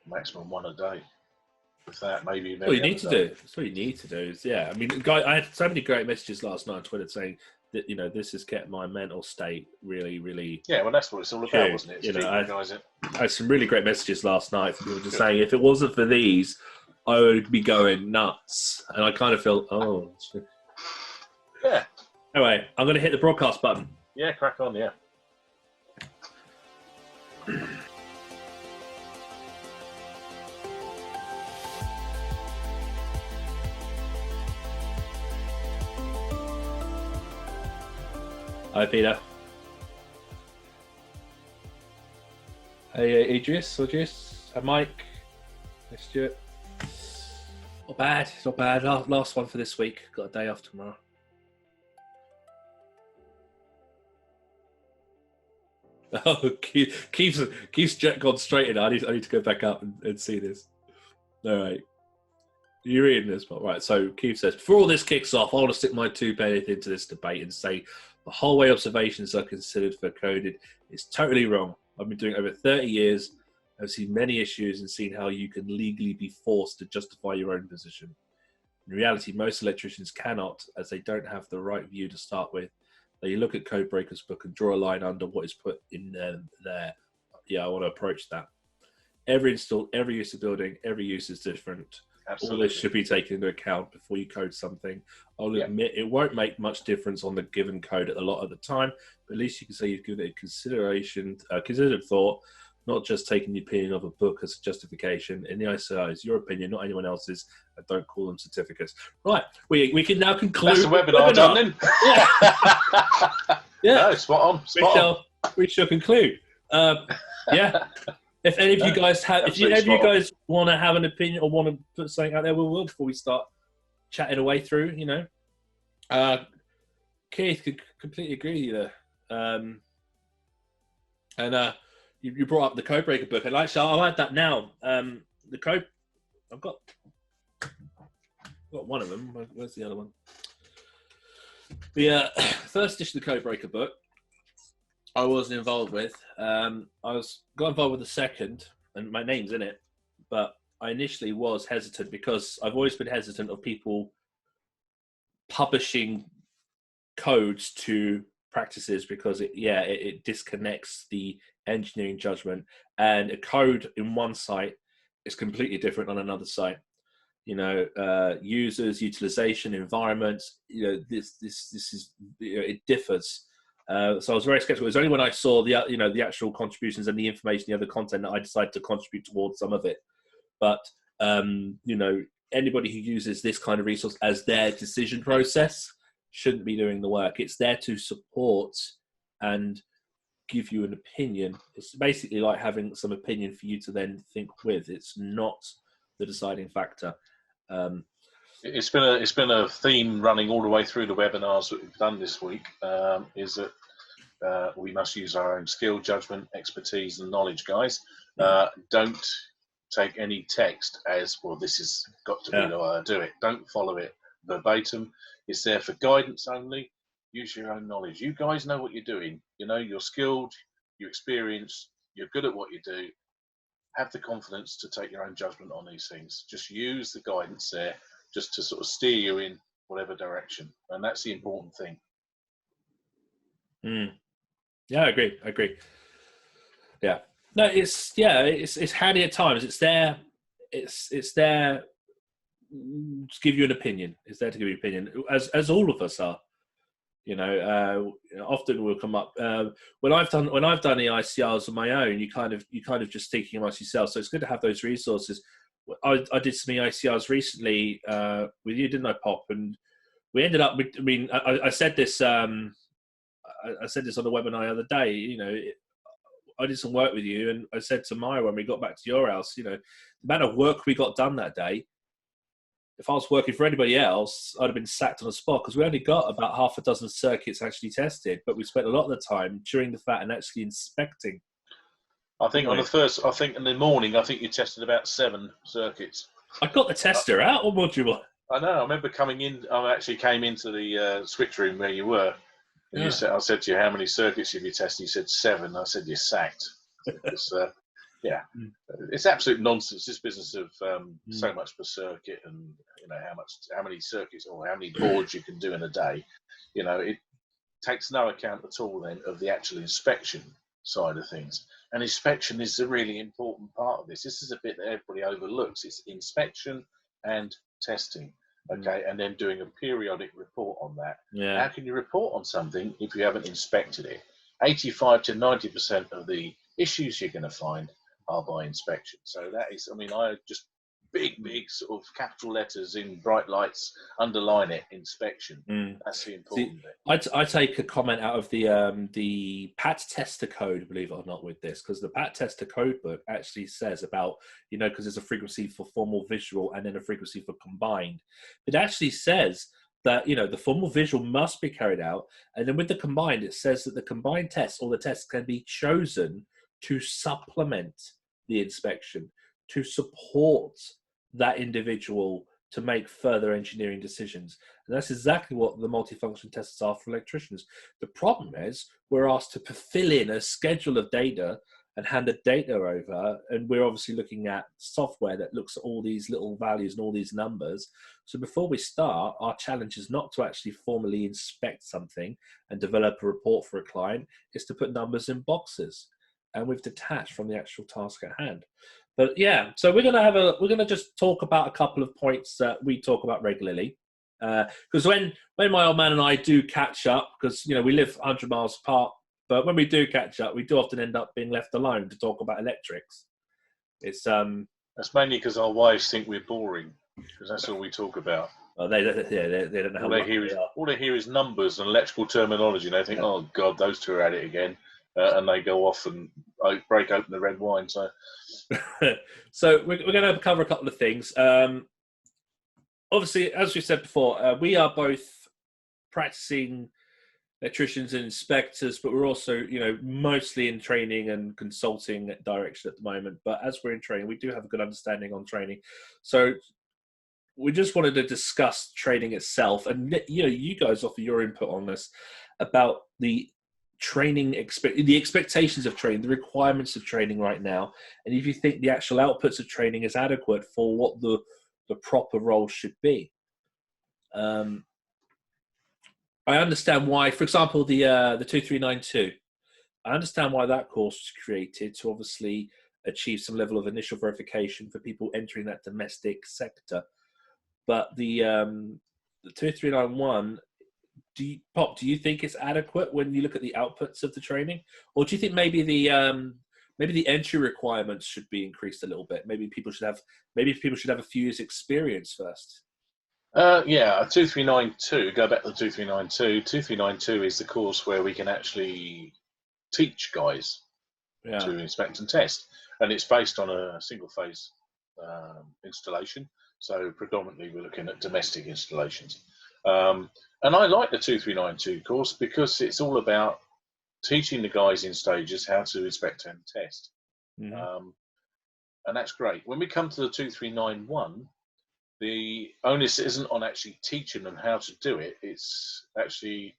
maximum one a day. With that, maybe That's what you need to do. That's what you need to do. Is, yeah, I mean, I had so many great messages last night on Twitter saying that this has kept my mental state really, really. Yeah, well, that's what it's all about, wasn't it? I had some really great messages last night from people just saying if it wasn't for these, I would be going nuts, and I kind of feel yeah. Anyway, I'm going to hit the broadcast button. Yeah, crack on. Yeah. Hi, Peter. Hey, Idris. Hi, Mike. Hey, Stuart. Not bad. Not bad. Last one for this week. Got a day off tomorrow. Oh, Keith's gone straight in. I need to go back up and see this. All right. You're reading this, but right. So Keith says, before all this kicks off, I want to stick my 2 pennies into this debate and say the whole way observations are considered for coded is totally wrong. I've been doing it over 30 years. I've seen many issues and seen how you can legally be forced to justify your own position. In reality, most electricians cannot, as they don't have the right view to start with. They look at Code Breaker's book and draw a line under what is put in there. Yeah, I want to approach that. Every use of building, every use is different. Absolutely. All this should be taken into account before you code something. I'll admit it won't make much difference on the given code a lot of the time, but at least you can say you've given it considered thought, not just taking the opinion of a book as a justification. In the ICI, it's your opinion, not anyone else's, and don't call them certificates. Right, we can now conclude. That's the webinar done then. Yeah, no, spot on. We shall conclude. Yeah. If any of you guys guys want to have an opinion or want to put something out there, we will before we start chatting away through. Keith could completely agree with you there. And you brought up the Codebreaker book, and actually I'll add that now. The code, I've got one of them. Where's the other one? The first edition of the Codebreaker book I wasn't involved with. I got involved with the second, and my name's in it, but I initially was hesitant because I've always been hesitant of people publishing codes to practices because it disconnects the engineering judgment, and a code in one site is completely different on another site. Users, utilization, environments. This is it differs. So I was very skeptical. It was only when I saw the actual contributions and the information, the other content, that I decided to contribute towards some of it. But anybody who uses this kind of resource as their decision process shouldn't be doing the work. It's there to support and give you an opinion. It's basically like having some opinion for you to then think with. It's not the deciding factor. It's been a theme running all the way through the webinars that we've done this week. Is that we must use our own skill, judgment, expertise, and knowledge, guys. Don't take any text as well. This has got to be the way I do it. Don't follow it verbatim. It's there for guidance only. Use your own knowledge. You guys know what you're doing. You're skilled, you're experienced, you're good at what you do. Have the confidence to take your own judgment on these things. Just use the guidance there, just to sort of steer you in whatever direction, and that's the important thing. Yeah, I agree. Yeah, no, it's handy at times. It's there to give you an opinion. It's there to give you an opinion, as all of us are. Often we'll come up when I've done the ICRs on my own. You kind of just thinking amongst yourself. So it's good to have those resources. I did some ICRs recently with you, didn't I, Pop? And we ended up. I said this. I said this on the webinar the other day. I did some work with you, and I said to Maya when we got back to your house, the amount of work we got done that day. If I was working for anybody else, I'd have been sacked on the spot because we only got about half a dozen circuits actually tested, but we spent a lot of the time chewing the fat and actually inspecting. I think in the morning, you tested about 7 circuits. I got the tester out. What module? I know. I remember coming in. I actually came into the switch room where you were. And I said to you, how many circuits have you tested? You said 7. I said, you're sacked. Because, Yeah, Mm. it's absolute nonsense. This business of so much per circuit, and how many circuits or how many boards you can do in a day. It takes no account at all then of the actual inspection side of things. And inspection is a really important part of this. This is a bit that everybody overlooks. It's inspection and testing, okay, and then doing a periodic report on that. Yeah. How can you report on something if you haven't inspected it? 85 to 90% of the issues you're going to find are by inspection. So that is, I just big sort of capital letters in bright lights underline it, inspection. That's the important bit. I take a comment out of the PAT tester code, believe it or not, with this, because the PAT tester code book actually says about, because there's a frequency for formal visual and then a frequency for combined. It actually says that, the formal visual must be carried out. And then with the combined, it says that the combined test or the test can be chosen to supplement the inspection, to support that individual to make further engineering decisions. And that's exactly what the multifunction tests are for electricians. The problem is we're asked to fill in a schedule of data and hand the data over, and we're obviously looking at software that looks at all these little values and all these numbers. So before we start, our challenge is not to actually formally inspect something and develop a report for a client, it's to put numbers in boxes, and we've detached from the actual task at hand. But yeah, so we're gonna just talk about a couple of points that we talk about regularly, because when my old man and I do catch up, because we live 100 miles apart, but when we do catch up, we do often end up being left alone to talk about electrics. It's That's mainly because our wives think we're boring, because that's all we talk about. Well, they don't know how lucky they are. All they hear is numbers and electrical terminology, and they think, "Oh God, those two are at it again," and they go off and break open the red wine. So, so we're going to cover a couple of things. Obviously, as we said before, we are both practicing electricians and inspectors, but we're also, mostly in training and consulting direction at the moment. But as we're in training, we do have a good understanding on training. So we just wanted to discuss training itself, and you guys offer your input on this about the training, the expectations of training, the requirements of training right now, and if you think the actual outputs of training is adequate for what the proper role should be. I understand why, for example, the 2392. I understand why that course was created to obviously achieve some level of initial verification for people entering that domestic sector. But the 2391, do you think it's adequate when you look at the outputs of the training, or do you think maybe the entry requirements should be increased a little bit? Maybe people should have a few years' experience first. Yeah, 2392. Go back to the 2392. 2392 is the course where we can actually teach guys to inspect and test, and it's based on a single phase installation. So predominantly we're looking at domestic installations. And I like the 2392 course because it's all about teaching the guys in stages how to inspect and test. And that's great. When we come to the 2391, the onus isn't on actually teaching them how to do it. It's actually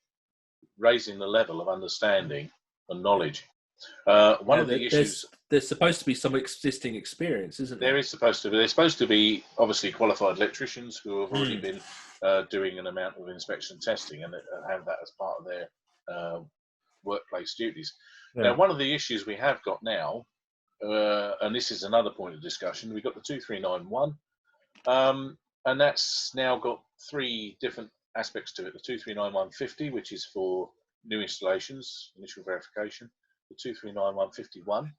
raising the level of understanding and knowledge. One of the issues... There's supposed to be some existing experience, isn't there? There's supposed to be obviously qualified electricians who have already been doing an amount of inspection testing and have that as part of their workplace duties. Now, one of the issues we have got now, and this is another point of discussion, we've got the 2391, and that's now got three different aspects to it. The 239150, which is for new installations, initial verification. The 239151,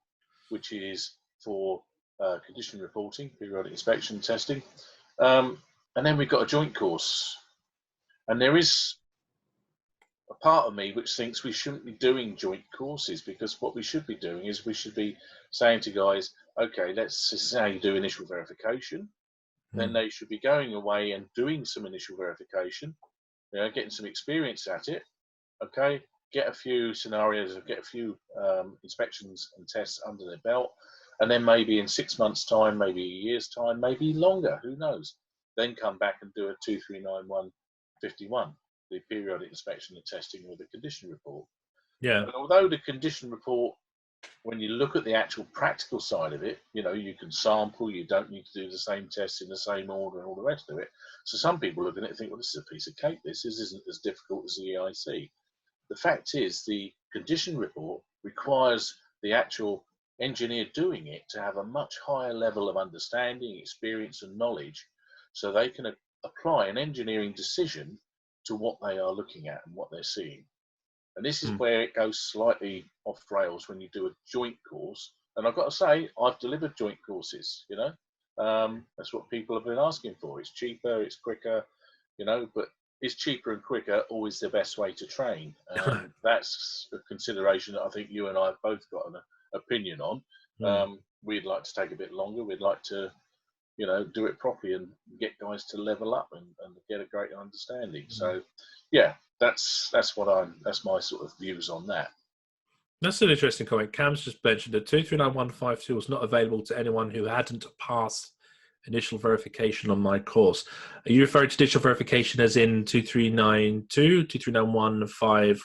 which is for condition reporting, periodic inspection, testing. And then we've got a joint course. And there is a part of me which thinks we shouldn't be doing joint courses, because what we should be doing is we should be saying to guys, okay, this is how you do initial verification. Then they should be going away and doing some initial verification, getting some experience at it, okay, get a few scenarios, get a few inspections and tests under their belt, and then maybe in 6 months' time, maybe a year's time, maybe longer, who knows, then come back and do a 239151, the periodic inspection and testing with a condition report. Yeah. And although the condition report when you look at the actual practical side of it, you know, you can sample, you don't need to do the same tests in the same order and all the rest of it. So some people look at it and think, well, this is a piece of cake. This isn't as difficult as the EIC. The fact is, the condition report requires the actual engineer doing it to have a much higher level of understanding, experience, and knowledge, so they can apply an engineering decision to what they are looking at and what they're seeing. And this is where it goes slightly off rails when you do a joint course. And I've got to say, I've delivered joint courses, you know. That's what people have been asking for. It's cheaper, it's quicker, you know, but is cheaper and quicker always the best way to train? That's a consideration that I think you and I have both got an opinion on. We'd like to take a bit longer. We'd like to, you know, do it properly and get guys to level up and get a great understanding. So, yeah, that's my sort of views on that. That's an interesting comment. Cam's just mentioned that 239152 was not available to anyone who hadn't passed initial verification on my course. Are you referring to initial verification as in 2392, 239150,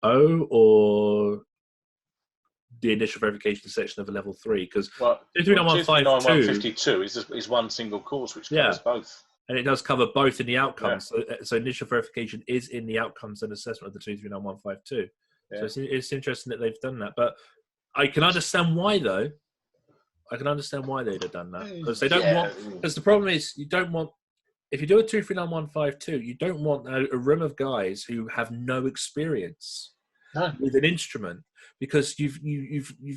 or the initial verification section of a level 3? Because 239152 is one single course which covers both. And it does cover both in the outcomes. Yeah. So initial verification is in the outcomes and assessment of the 239152. Yeah. So it's interesting that they've done that. But I can understand why, though. I can understand why they'd have done that. Because they don't want... Because the problem is, you don't want... If you do a 239152, you don't want a room of guys who have no experience with an instrument. Because you've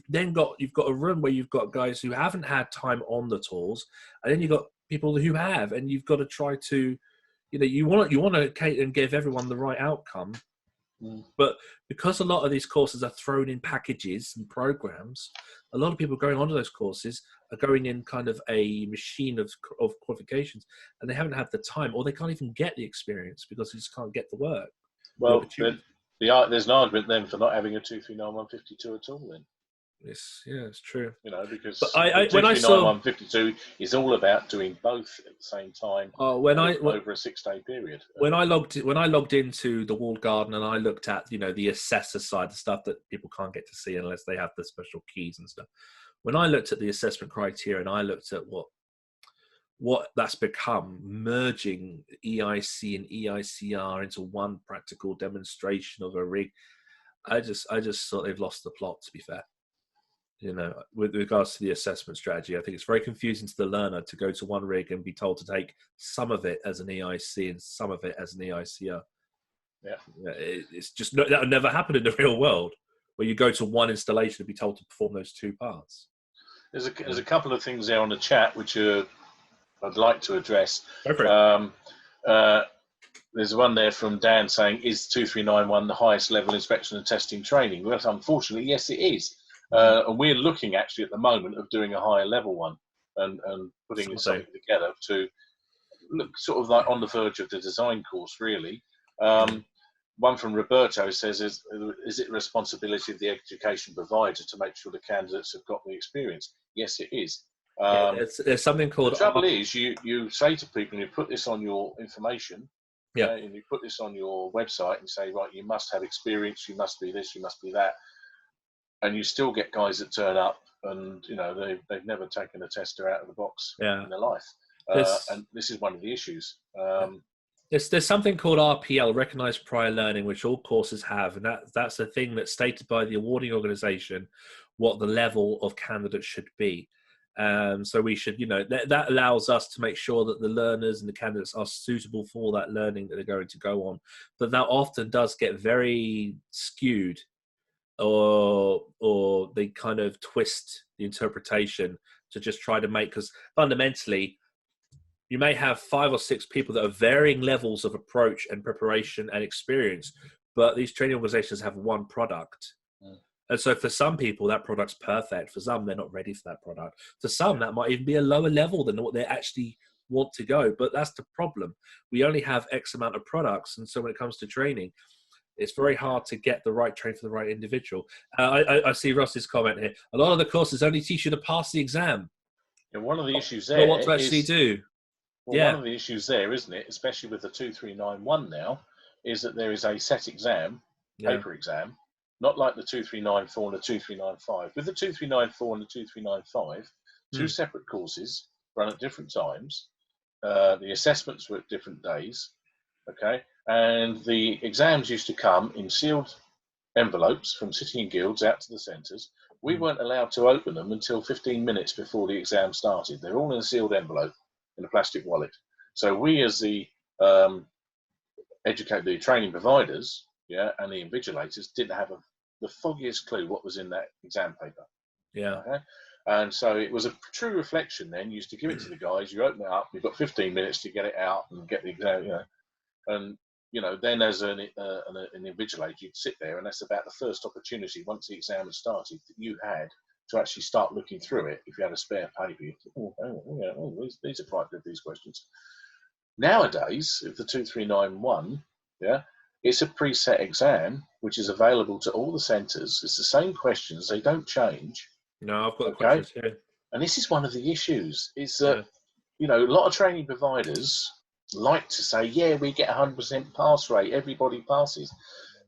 then got a room where you've got guys who haven't had time on the tools, and then you've got people who have, and you've got to try to, you know, you want to cater and give everyone the right outcome. But because a lot of these courses are thrown in packages and programs, a lot of people going onto those courses are going in kind of a machine of qualifications, and they haven't had the time, or they can't even get the experience because they just can't get the work. Well, there's an argument then for not having a 239152 at all then. It's true. You know, because when I saw 239152 is all about doing both at the same time. Over a 6-day period. When I logged into the walled garden and I looked at, you know, the assessor side, the stuff that people can't get to see unless they have the special keys and stuff. When I looked at the assessment criteria and I looked at what that's become, merging EIC and EICR into one practical demonstration of a rig, I just thought they've lost the plot, to be fair. You know, with regards to the assessment strategy, I think it's very confusing to the learner to go to one rig and be told to take some of it as an EIC and some of it as an EICR. It's just that would never happen in the real world, where you go to one installation and be told to perform those two parts. There's a couple of things there on the chat which I'd like to address. Go for it. There's one there from Dan saying, "Is 2391 the highest level inspection and testing training?" Well, unfortunately, yes, it is. And we're looking actually at the moment of doing a higher level one and putting something together to look sort of like on the verge of the design course, really. One from Roberto says, is it the responsibility of the education provider to make sure the candidates have got the experience? Yes, it is. There's something called... The trouble is, you say to people, and you put this on your information, and you put this on your website and say, right, you must have experience, you must be this, you must be that. And you still get guys that turn up and, you know, they've never taken a tester out of the box in their life. And this is one of the issues. There's something called RPL, Recognized Prior Learning, which all courses have. And that's a thing that's stated by the awarding organization, what the level of candidate should be. So we should, you know, that allows us to make sure that the learners and the candidates are suitable for that learning that they're going to go on. But that often does get very skewed, or they kind of twist the interpretation to just try to make, because fundamentally you may have 5 or 6 people that are varying levels of approach and preparation and experience, but these training organizations have one product. And so for some people that product's perfect, for some they're not ready for that product, for some that might even be a lower level than what they actually want to go. But that's the problem, we only have X amount of products, and so when it comes to training, it's very hard to get the right train for the right individual. I see Ross's comment here. A lot of the courses only teach you to pass the exam. And one of the issues there, what to actually do. One of the issues there, isn't it, especially with the 2391 now, is that there is a set exam, paper exam, not like the 2394 and the 2395. With the 2394 and the 2395, two separate courses run at different times. The assessments were at different days, okay? And the exams used to come in sealed envelopes from City and Guilds out to the centres. We weren't allowed to open them until 15 minutes before the exam started. They're all in a sealed envelope in a plastic wallet. So we, as the the training providers, and the invigilators, didn't have the foggiest clue what was in that exam paper. Yeah. Okay? And so it was a true reflection then. You used to give it to the guys, you open it up, you've got 15 minutes to get it out and get the exam, And, then as an invigilator, you'd sit there, and that's about the first opportunity, once the exam had started, that you had to actually start looking through it. If you had a spare paper, you thought, these are quite good, these questions. Nowadays, with the 2391, it's a preset exam, which is available to all the centres. It's the same questions, they don't change. No, I've got the questions here. And this is one of the issues, is that, a lot of training providers like to say, we get 100% pass rate, everybody passes.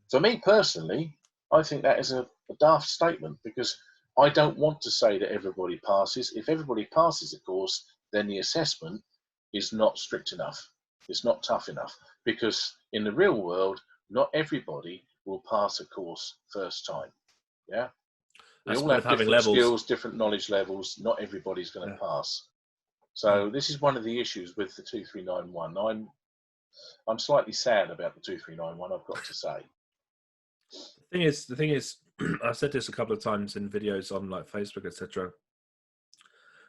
For me personally, I think that is a daft statement, because I don't want to say that everybody passes. If everybody passes a course, then the assessment is not strict enough. It's not tough enough, because in the real world, not everybody will pass a course first time. Yeah. We all have different skills, different knowledge levels. Not everybody's going to pass. So this is one of the issues with the 2391. I'm slightly sad about the 2391, I've got to say. The thing is, I've said this a couple of times in videos on like Facebook, etc.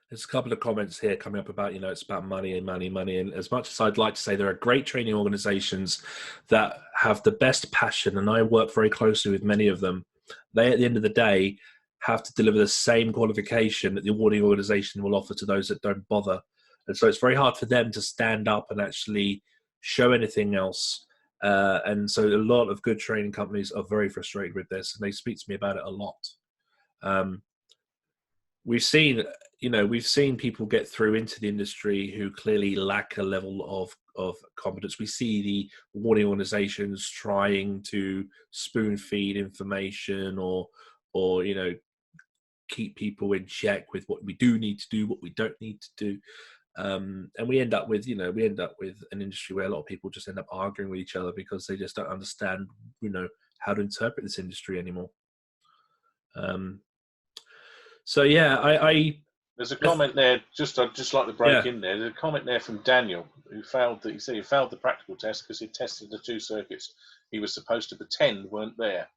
There's a couple of comments here coming up about, it's about money. And as much as I'd like to say there are great training organizations that have the best passion, and I work very closely with many of them, they, at the end of the day, have to deliver the same qualification that the awarding organization will offer to those that don't bother. And so it's very hard for them to stand up and actually show anything else. And so a lot of good training companies are very frustrated with this, and they speak to me about it a lot. We've seen people get through into the industry who clearly lack a level of competence. We see the awarding organizations trying to spoon feed information or keep people in check with what we do need to do, what we don't need to do. And we end up with an industry where a lot of people just end up arguing with each other because they just don't understand, how to interpret this industry anymore. There's a comment there. I'd just like to break in there. There's a comment there from Daniel, who failed the practical test because he tested the two circuits he was supposed to pretend weren't there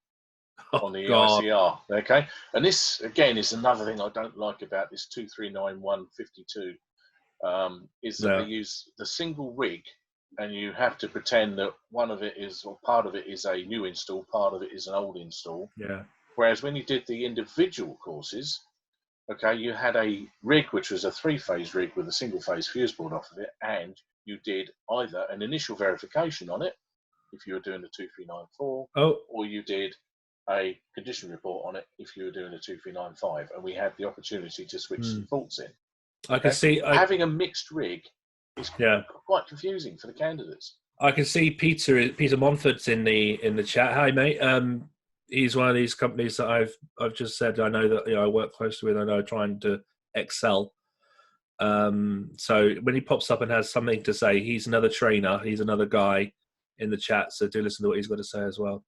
on the EICR. Okay, and this again is another thing I don't like about this 239152. Is that they use the single rig, and you have to pretend that one of it is, or part of it is a new install, part of it is an old install. Yeah. Whereas when you did the individual courses, you had a rig which was a 3-phase rig with a single-phase fuse board off of it, and you did either an initial verification on it, if you were doing the 2394, or you did a condition report on it if you were doing a 2395, and we had the opportunity to switch some faults in. I can see having a mixed rig is quite confusing for the candidates. I can see Peter Montfort's in the chat. Hi, mate. He's one of these companies that I've just said I know that I work closely with. I know trying to excel. So when he pops up and has something to say, he's another trainer. He's another guy in the chat. So do listen to what he's got to say as well.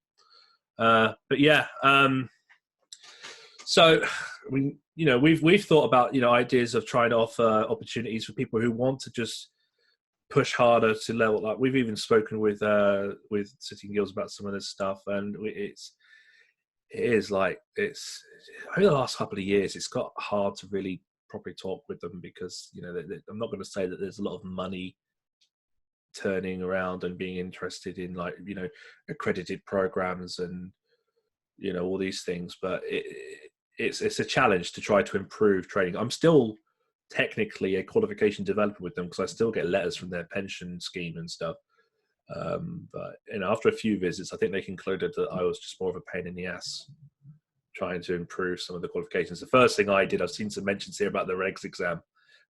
So we've thought about ideas of trying to offer opportunities for people who want to just push harder to level up. We've even spoken with City and Guilds about some of this stuff, and over the last couple of years, it's got hard to really properly talk with them because I'm not going to say that there's a lot of money turning around and being interested in accredited programs and all these things, but it's a challenge to try to improve training. I'm still technically a qualification developer with them because I still get letters from their pension scheme and stuff. But after a few visits, I think they concluded that I was just more of a pain in the ass trying to improve some of the qualifications. The first thing I did, I've seen some mentions here about the regs exam,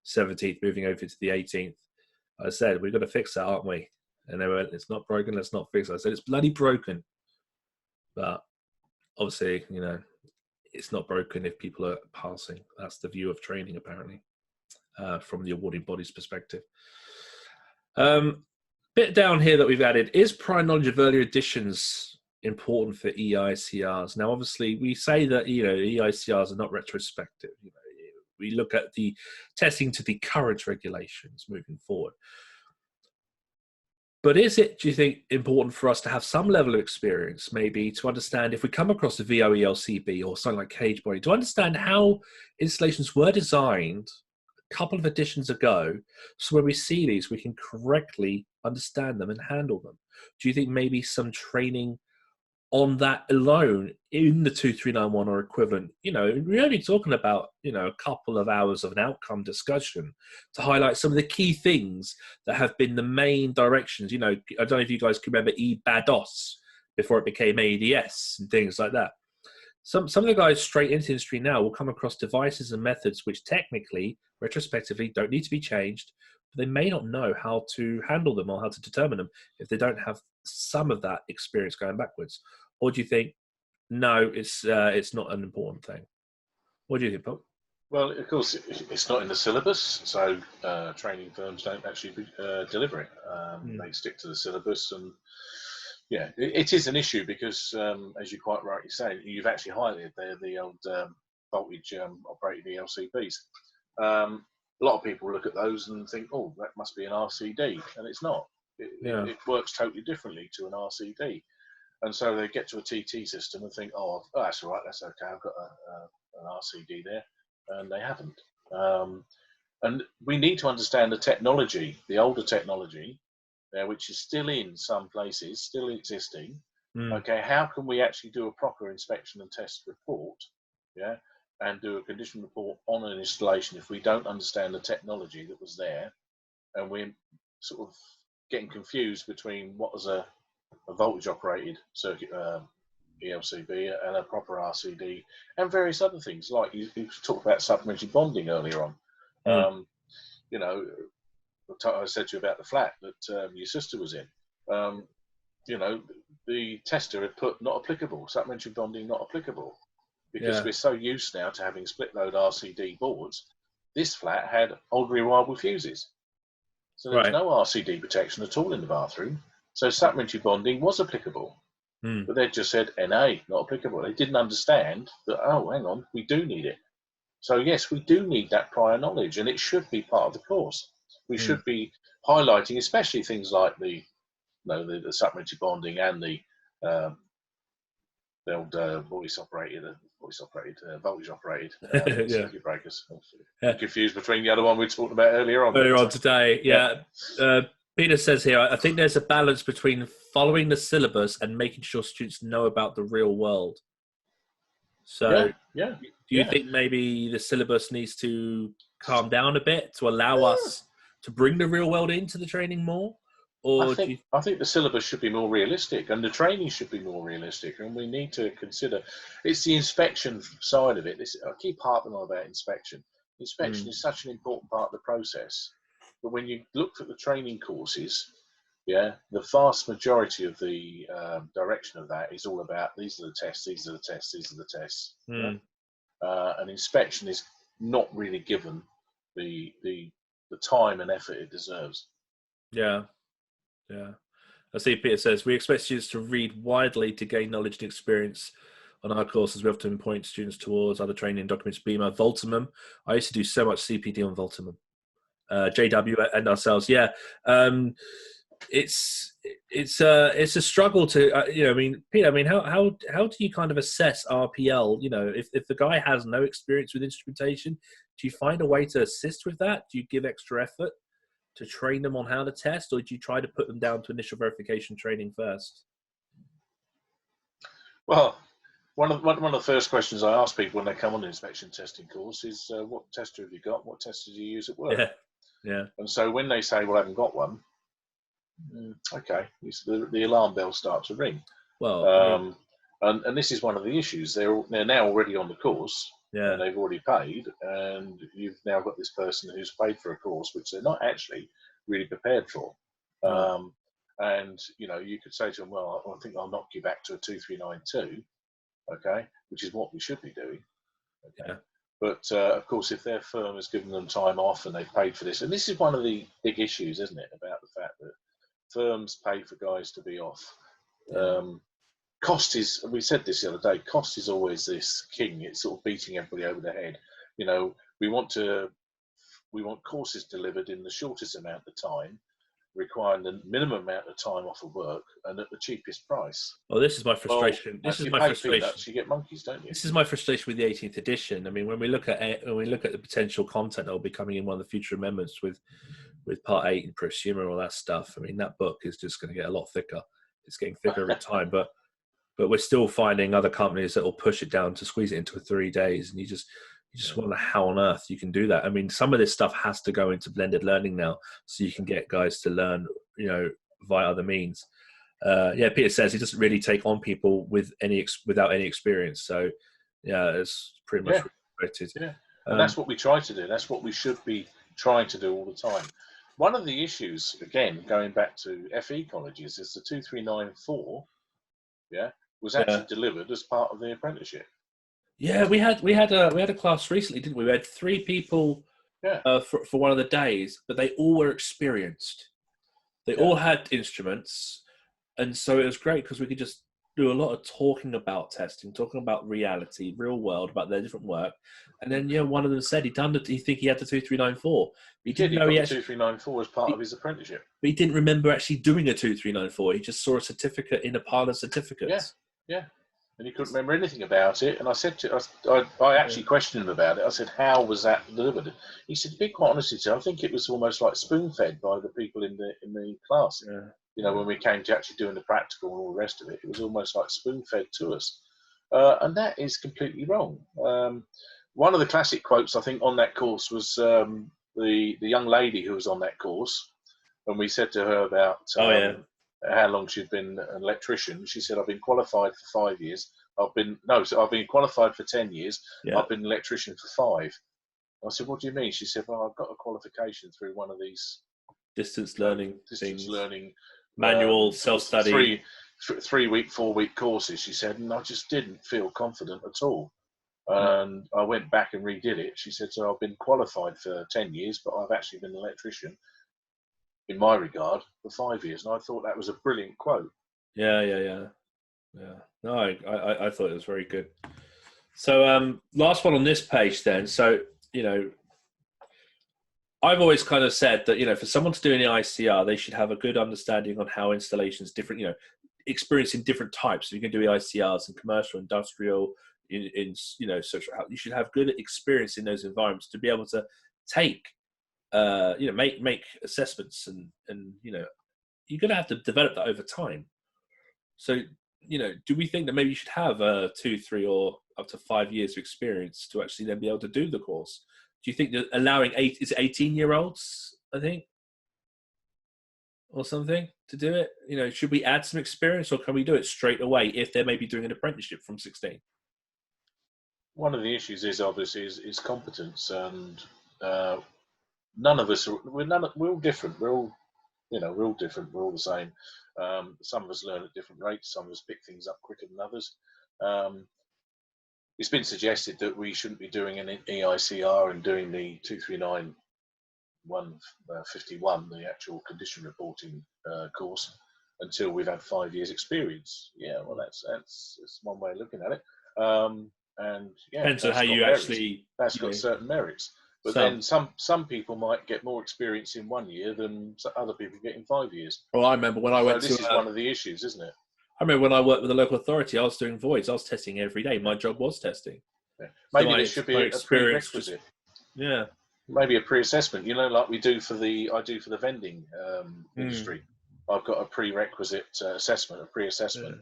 17th moving over to the 18th. I said, we've got to fix that, aren't we? And they went, it's not broken, let's not fix it. I said, it's bloody broken. But obviously, it's not broken if people are passing. That's the view of training, apparently, from the awarding body's perspective. Bit down here that we've added, is prior knowledge of earlier editions important for EICRs? Now, obviously, we say that, EICRs are not retrospective. We look at the testing to the current regulations moving forward. But is it, do you think, important for us to have some level of experience, maybe, to understand if we come across a VOELCB or something like cage body, to understand how installations were designed a couple of editions ago, so when we see these, we can correctly understand them and handle them? Do you think maybe some training on that alone in the 2391 or equivalent? We're only talking about, a couple of hours of an outcome discussion to highlight some of the key things that have been the main directions. I don't know if you guys can remember EBADOS before it became ADS and things like that. Some of the guys straight into the industry now will come across devices and methods which technically, retrospectively, don't need to be changed, but they may not know how to handle them or how to determine them if they don't have some of that experience going backwards. Or do you think, no, it's not an important thing? What do you think, Paul? Well, of course, it's not in the syllabus, so training firms don't actually deliver it. They stick to the syllabus, and yeah, it is an issue because, as you quite rightly say, you've actually highlighted there the old voltage operated ELCBs. A lot of people look at those and think, oh, that must be an RCD, and it's not. It works totally differently to an RCD. And so they get to a TT system and think, oh, that's all right, that's okay, I've got an RCD there, and they haven't. And we need to understand the technology, the older technology, which is still in some places, still existing. Okay, how can we actually do a proper inspection and test report, and do a condition report on an installation if we don't understand the technology that was there, and we're sort of getting confused between what was a voltage operated circuit ELCB and a proper RCD and various other things, like you talked about supplementary bonding earlier on. I said to you about the flat that your sister was in. The tester had put not applicable, supplementary bonding not applicable, because we're so used now to having split load RCD boards. This flat had old reliable fuses, so there was no RCD protection at all in the bathroom. So supplementary bonding was applicable, but they just said NA, not applicable. They didn't understand that, oh, hang on, we do need it. So yes, we do need that prior knowledge, and it should be part of the course. We should be highlighting, especially things like the supplementary bonding and the old voltage operated circuit breakers. Confused between the other one we talked about earlier on. Today. Peter says here, I think there's a balance between following the syllabus and making sure students know about the real world. So do you think maybe the syllabus needs to calm down a bit to allow us to bring the real world into the training more? Or I think the syllabus should be more realistic, and the training should be more realistic, and we need to consider it's the inspection side of it. I keep harping on about inspection. Inspection is such an important part of the process, but when you look at the training courses, the vast majority of the direction of that is all about these are the tests, these are the tests, these are the tests. And inspection is not really given the time and effort it deserves. I see Peter says, we expect students to read widely to gain knowledge and experience. On our courses, we often point students towards other training documents, Beamer, Voltimum. I used to do so much CPD on Voltimum. JW and ourselves, it's a struggle to, Peter, how do you kind of assess RPL? If the guy has no experience with instrumentation, do you find a way to assist with that? Do you give extra effort to train them on how to test, or do you try to put them down to initial verification training first? Well, one of the first questions I ask people when they come on the inspection testing course is, what tester have you got? What tester do you use at work? And so when they say, well, I haven't got one, okay, the alarm bells start to ring. Well, and this is one of the issues. They're now already on the course, and they've already paid, and you've now got this person who's paid for a course which they're not actually really prepared for. And you could say to them, well, I think I'll knock you back to a 2392, okay, which is what we should be doing. Okay. Yeah. But of course, if their firm has given them time off and they've paid for this, and this is one of the big issues, isn't it, about the fact that firms pay for guys to be off. Cost is, we said this the other day, cost is always this king. It's sort of beating everybody over the head. You know, we want courses delivered in the shortest amount of time, requiring the minimum amount of time off of work and at the cheapest price. Well, this is my Well, frustration. if you pay peanuts, you get monkeys, don't you? This is my frustration with the 18th edition. I mean, when we look at the potential content that will be coming in one of the future amendments with Part 8 and prosumer, all that stuff. I mean, that book is just going to get a lot thicker. It's getting thicker every time, but we're still finding other companies that will push it down to squeeze it into 3 days, and you just wonder how on earth you can do that. I mean, some of this stuff has to go into blended learning now, so you can get guys to learn, via other means. Peter says he doesn't really take on people without any experience. So, it's pretty much respected. Yeah, and that's what we try to do. That's what we should be trying to do all the time. One of the issues, again, going back to FE colleges, is the 2394. Was actually delivered as part of the apprenticeship. Yeah, we had a class recently, didn't we? We had 3 people for one of the days, but they all were experienced. They all had instruments, and so it was great because we could just do a lot of talking about testing, talking about reality, real world, about their different work. And then one of them said he think he had the 2394. He didn't know he had the 2394 as part of his apprenticeship. But he didn't remember actually doing a 2394. He just saw a certificate in a pile of certificates. Yeah. And he couldn't remember anything about it. And I said I actually questioned him about it. I said, how was that delivered? He said, to be quite honest with you, I think it was almost like spoon-fed by the people in the class. When we came to actually doing the practical and all the rest of it, it was almost like spoon-fed to us. And that is completely wrong. One of the classic quotes, I think, on that course was the young lady who was on that course. And we said to her about how long she'd been an electrician. She said, I've been qualified for 5 years. I've been qualified for 10 years. I've been an electrician for 5. I said, what do you mean? She said, well, I've got a qualification through one of these distance learning manual self-study 3-week, 4-week courses. She said, and I just didn't feel confident at all. And I went back and redid it. She said, so I've been qualified for 10 years, but I've actually been an electrician, in my regard, for 5 years. And I thought that was a brilliant quote. Yeah. No, I thought it was very good. So last one on this page then. So, I've always kind of said that, for someone to do an ICR, they should have a good understanding on how installations different, experiencing different types. So you can do ICRs in commercial, industrial, in social health. You should have good experience in those environments to be able to take, make assessments and you're going to have to develop that over time. So, do we think that maybe you should have 2, 3, or up to 5 years of experience to actually then be able to do the course? Do you think that allowing 18-year-olds, I think, or something to do it? Should we add some experience, or can we do it straight away if they're maybe doing an apprenticeship from 16? One of the issues is obviously is competence, and none of us we're all different. We're all different. We're all the same. Some of us learn at different rates. Some of us pick things up quicker than others. It's been suggested that we shouldn't be doing an EICR and doing the 239 151, the actual condition reporting course, until we've had 5 years experience. Yeah, well, that's one way of looking at it. And depends on how you merits. Actually. That's got certain merits. But then some people might get more experience in 1 year than other people get in 5 years. Well, I remember when I went this is one of the issues, isn't it? I remember when I worked with the local authority, I was doing voids. I was testing every day. My job was testing. Yeah. Maybe there should be a prerequisite. Maybe a pre-assessment. Like I do for the vending industry. I've got a prerequisite assessment, a pre-assessment.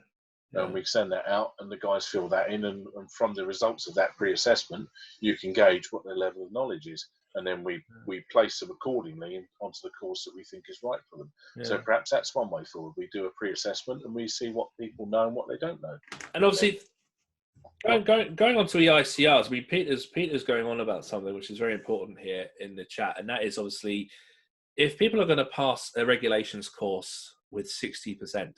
And we send that out, and the guys fill that in, and from the results of that pre-assessment, you can gauge what their level of knowledge is, and then we place them accordingly onto the course that we think is right for them. So perhaps that's one way forward. We do a pre-assessment, and we see what people know and what they don't know. And obviously, going on to EICRs, I mean, Peter's going on about something which is very important here in the chat, and that is obviously, if people are going to pass a regulations course with 60%,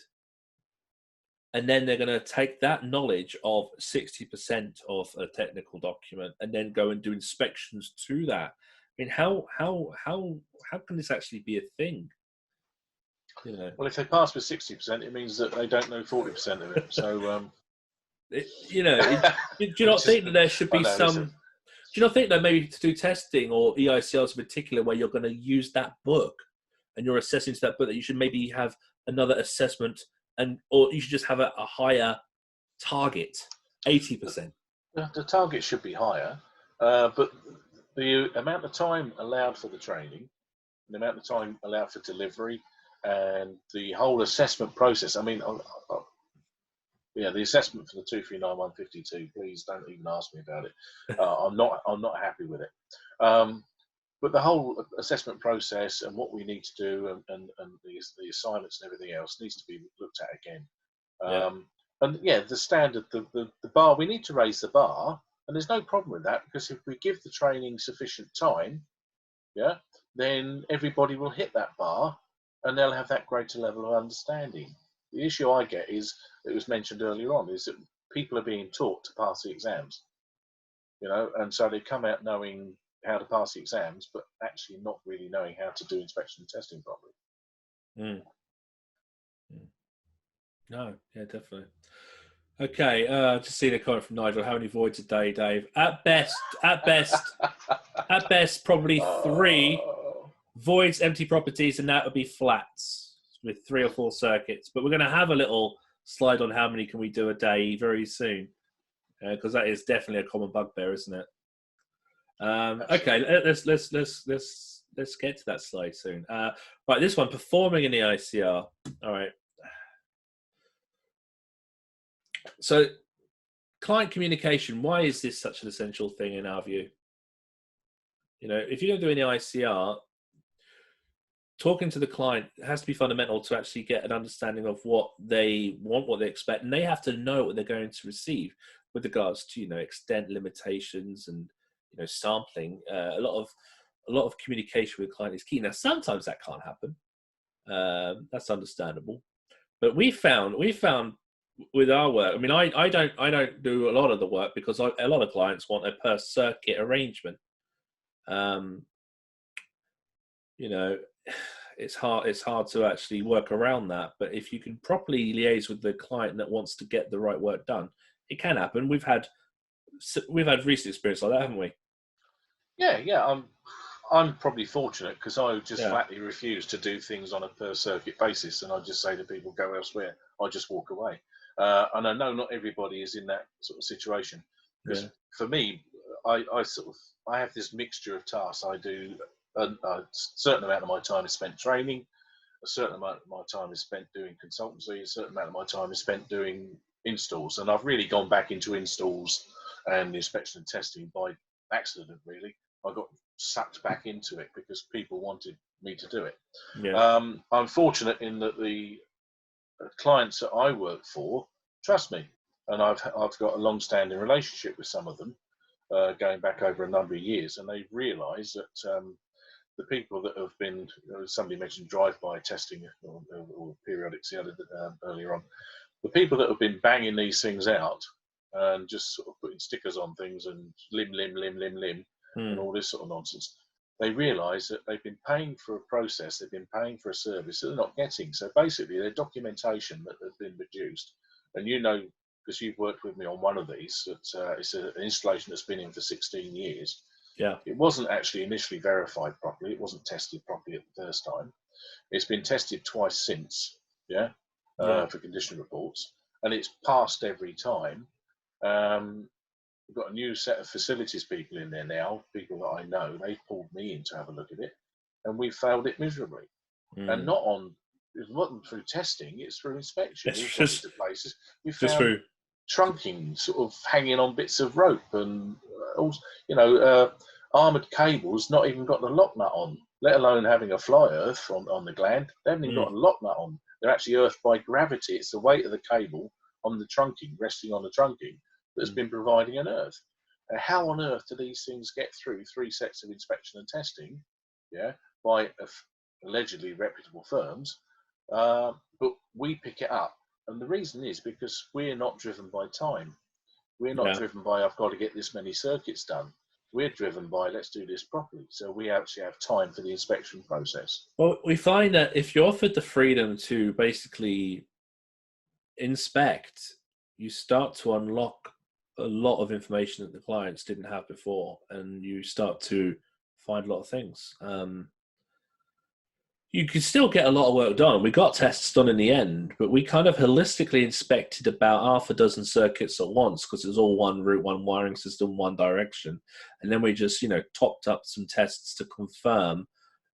and then they're going to take that knowledge of 60% of a technical document and then go and do inspections to that. I mean, how can this actually be a thing? You know, Well, if they pass with 60%, it means that they don't know 40% of it. So, you know, do you not think that there should be some? Do you not think that maybe to do testing or EICRs in particular, where you're going to use that book and you're assessing to that book, that you should maybe have another assessment, or you should just have a higher target, 80%? The target should be higher, but the amount of time allowed for the training, the amount of time allowed for delivery, and the whole assessment process. I mean, yeah, the assessment for the 239152. Please don't even ask me about it. I'm not happy with it. But the whole assessment process and what we need to do, and the assignments and everything else needs to be looked at again. And yeah, the standard, the bar, we need to raise the bar, and there's no problem with that, because if we give the training sufficient time, yeah, then everybody will hit that bar and they'll have that greater level of understanding. The issue I get is, it was mentioned earlier on, is that people are being taught to pass the exams, you know, and so they come out knowing how to pass the exams, but actually not really knowing how to do inspection and testing properly. No, yeah, definitely. Okay, just seeing a comment from Nigel. How many voids a day, Dave? At best, probably 3 voids, empty properties, and that would be flats with 3 or 4 circuits. But we're going to have a little slide on how many can we do a day very soon, because that is definitely a common bugbear, isn't it? Okay, let's get to that slide soon. Right, this one, performing in the ICR. All right. So, client communication, why is this such an essential thing in our view? You know, if you don't do any ICR, talking to the client has to be fundamental to actually get an understanding of what they want, what they expect, and they have to know what they're going to receive with regards to, you know, extent limitations and, you know, sampling. A lot of communication with the client is key. Now, sometimes that can't happen. That's understandable, but we found with our work, I mean, I don't do a lot of the work, because a lot of clients want a per circuit arrangement. You know, it's hard to actually work around that. But if you can properly liaise with the client that wants to get the right work done, it can happen. We've had recent experience like that, haven't we? Yeah. I'm probably fortunate, because I just flatly refuse to do things on a per circuit basis, and I just say to people, go elsewhere. I just walk away. And I know not everybody is in that sort of situation. Because for me, I have this mixture of tasks. I do a certain amount of my time is spent training, a certain amount of my time is spent doing consultancy, a certain amount of my time is spent doing installs. And I've really gone back into installs and inspection and testing by accident, really. I got sucked back into it because people wanted me to do it. I'm fortunate in that the clients that I work for trust me, and I've got a long-standing relationship with some of them, going back over a number of years, and they've realised that the people that have been, somebody mentioned drive-by testing or periodics earlier on, the people that have been banging these things out and just sort of putting stickers on things and lim, and all this sort of nonsense, they realise that they've been paying for a process, they've been paying for a service that they're not getting. So basically, their documentation that has been produced, and you know, because you've worked with me on one of these, that it's an installation that's been in for 16 years. Yeah. It wasn't actually initially verified properly. It wasn't tested properly at the first time. It's been tested twice since, for condition reports, and it's passed every time. We've got a new set of facilities people in there now, people that I know. They've pulled me in to have a look at it, and we failed it miserably. And it wasn't through testing, it's through inspection. We've gone into places, we found trunking sort of hanging on bits of rope, and armoured cables not even got the lock nut on, let alone having a fly earth on the gland. They haven't even got a lock nut on. They're actually earthed by gravity. It's the weight of the cable on the trunking, resting on the trunking, that's been providing an earth. How on earth do these things get through 3 sets of inspection and testing, by allegedly reputable firms? But we pick it up And the reason is because we're not driven by time. We're not Yeah. driven by, I've got to get this many circuits done. We're driven by, let's do this properly. So we actually have time for the inspection process. Well, we find that if you're offered the freedom to basically inspect, you start to unlock a lot of information that the clients didn't have before, and you start to find a lot of things. You can still get a lot of work done. We got tests done in the end, but we kind of holistically inspected about half a dozen circuits at once because it was all one route, one wiring system, one direction. And then we just, topped up some tests to confirm,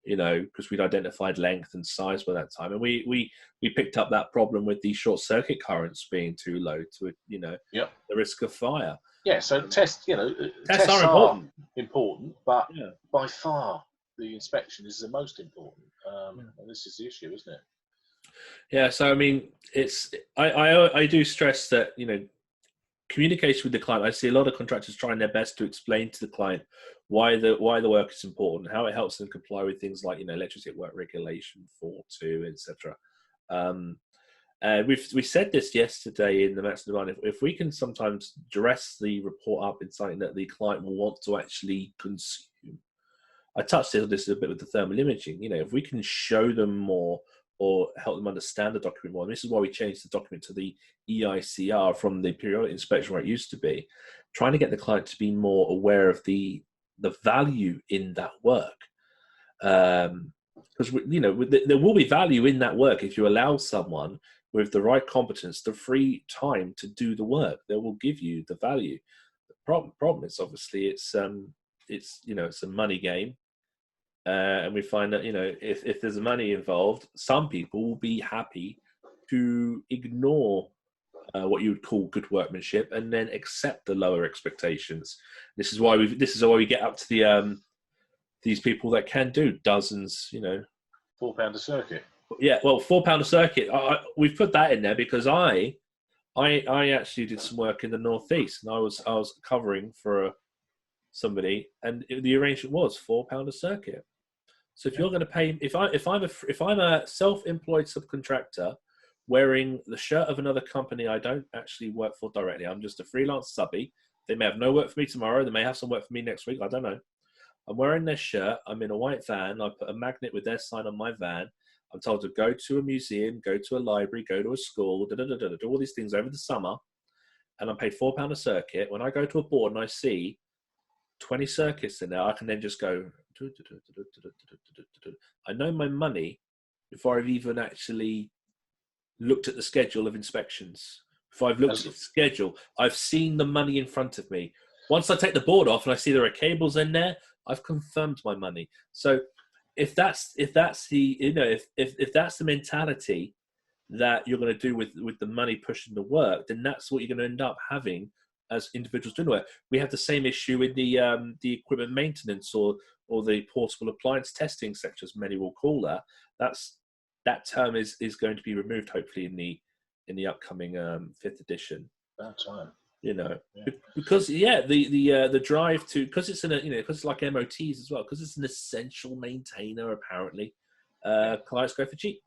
because we'd identified length and size by that time. And we picked up that problem with the short circuit currents being too low to, Yep. the risk of fire. Yeah, so tests are important, but yeah. by far the inspection is the most important. And this is the issue, isn't it? Yeah, so I mean, I do stress that communication with the client. I see a lot of contractors trying their best to explain to the client why the work is important, how it helps them comply with things like electricity at work regulation 4.2, etc. We said this yesterday in the Master Design. If we can sometimes dress the report up in something that the client will want to actually consume. I touched on this a bit with the thermal imaging. If we can show them more or help them understand the document more, and this is why we changed the document to the EICR from the periodic inspection where it used to be, trying to get the client to be more aware of the value in that work. Because there will be value in that work if you allow someone with the right competence, the free time to do the work. They will give you the value. The problem is obviously it's a money game. And we find that, if there's money involved, some people will be happy to ignore what you would call good workmanship and then accept the lower expectations. This is why we get up to the these people that can do dozens, £4 a circuit. Yeah, well, £4 a circuit. We've put that in there because I actually did some work in the Northeast, and I was covering for somebody, and the arrangement was £4 a circuit. So if you're going to pay, if I'm a self-employed subcontractor wearing the shirt of another company I don't actually work for directly, I'm just a freelance subby. They may have no work for me tomorrow. They may have some work for me next week. I don't know. I'm wearing their shirt. I'm in a white van. I put a magnet with their sign on my van. I'm told to go to a museum, go to a library, go to a school, do all these things over the summer, and I'm paid £4 a circuit. When I go to a board and I see 20 circuits in there, I can then just go. I know my money before I've even actually looked at the schedule of inspections. Before I've looked at the schedule, I've seen the money in front of me. Once I take the board off and I see there are cables in there, I've confirmed my money. So if that's the mentality that you're going to do with the money pushing the work, then that's what you're going to end up having as individuals doing work. We have the same issue in the equipment maintenance or the portable appliance testing sector, as many will call that. That term is going to be removed hopefully in the upcoming 5th edition. That's right. Because the drive to, because it's because it's like MOTs as well, because it's an essential maintainer apparently. Clients go for cheap.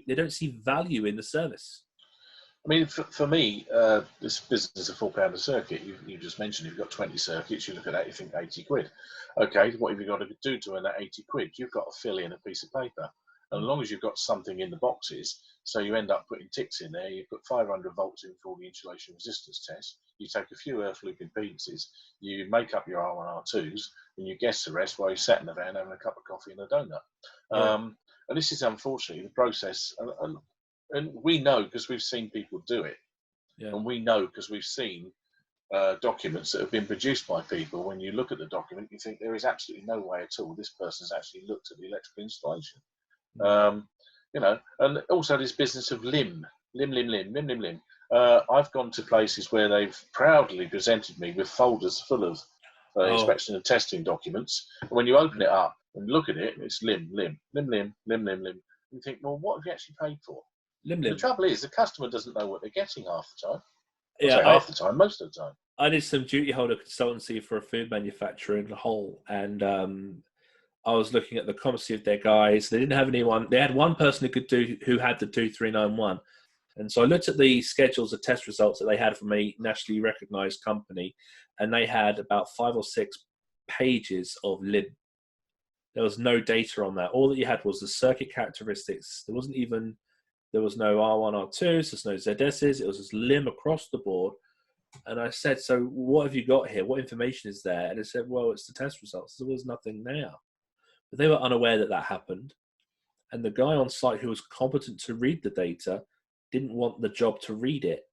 They don't see value in the service. I mean, for me, this business of £4 a circuit, you just mentioned you've got 20 circuits, you look at that, you think 80 quid. Okay, what have you got to do to earn that 80 quid? You've got to fill in a piece of paper. And as long as you've got something in the boxes, so you end up putting ticks in there, you put 500 volts in for the insulation resistance test, you take a few earth loop impedances, you make up your R1, R2s, and you guess the rest while you sat in the van having a cup of coffee and a donut. Yeah. And this is unfortunately the process. And we know because we've seen people do it. Yeah. And we know because we've seen documents that have been produced by people. When you look at the document, you think there is absolutely no way at all this person's actually looked at the electrical installation. And also this business of limb. I've gone to places where they've proudly presented me with folders full of inspection and testing documents. And when you open it up and look at it, it's limb. You think, well, what have you actually paid for? The trouble is, the customer doesn't know what they're getting half the time. Half the time, most of the time. I did some duty holder consultancy for a food manufacturer in Hull, and I was looking at the competency of their guys. They didn't have anyone. They had one person who had the 2391, And so I looked at the schedules of test results that they had from a nationally recognized company, and they had about 5 or 6 pages of lim. There was no data on that. All that you had was the circuit characteristics. There was no R1, R2s, there's no ZSs. It was just lim across the board. And I said, so what have you got here? What information is there? And they said, well, it's the test results. There was nothing there. But they were unaware that that happened. And the guy on site who was competent to read the data didn't want the job to read it.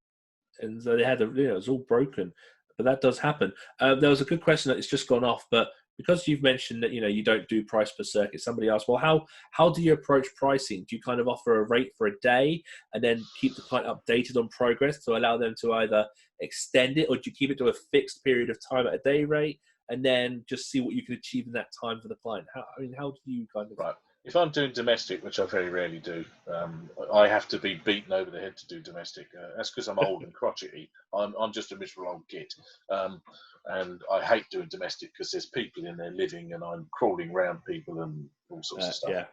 And so they had, it was all broken. But that does happen. There was a good question that it's just gone off, but because you've mentioned that, you don't do price per circuit, somebody asked, well, how do you approach pricing? Do you kind of offer a rate for a day and then keep the client updated on progress to allow them to either extend it, or do you keep it to a fixed period of time at a day rate and then just see what you can achieve in that time for the client? How do you kind of... Right. If I'm doing domestic, which I very rarely do, I have to be beaten over the head to do domestic. That's because I'm old and crotchety. I'm just a miserable old git. And I hate doing domestic because there's people in there living and I'm crawling around people and all sorts of stuff. Yeah.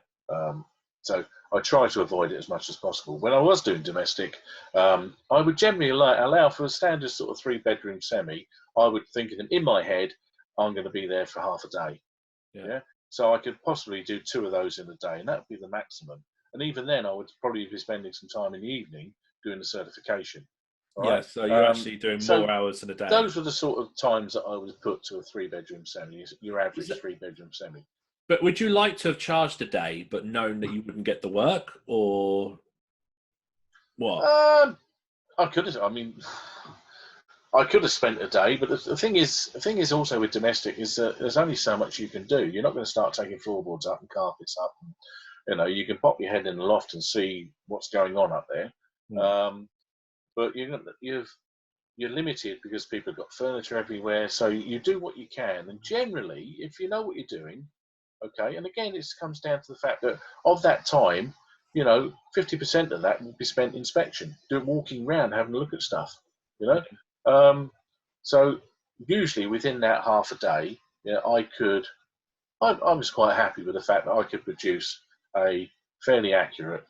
So I try to avoid it as much as possible. When I was doing domestic, I would generally allow for a standard sort of 3-bedroom semi. I would think of them in my head, I'm going to be there for half a day. Yeah. So I could possibly do 2 of those in a day, and that would be the maximum. And even then, I would probably be spending some time in the evening doing the certification. Yeah, right? So you're actually doing more hours in a day. Those were the sort of times that I would put to a 3-bedroom semi, your average 3-bedroom semi. But would you like to have charged a day, but known that you wouldn't get the work, or what? I could have. I mean, I could have spent a day, but the thing is also with domestic is that there's only so much you can do. You're not going to start taking floorboards up and carpets up. And, you can pop your head in the loft and see what's going on up there. But you're limited because people have got furniture everywhere. So you do what you can. And generally, if you know what you're doing, okay. And again, it comes down to the fact that of that time, 50% of that will be spent inspection, walking around, having a look at stuff. So usually within that half a day, I was quite happy with the fact that I could produce a fairly accurate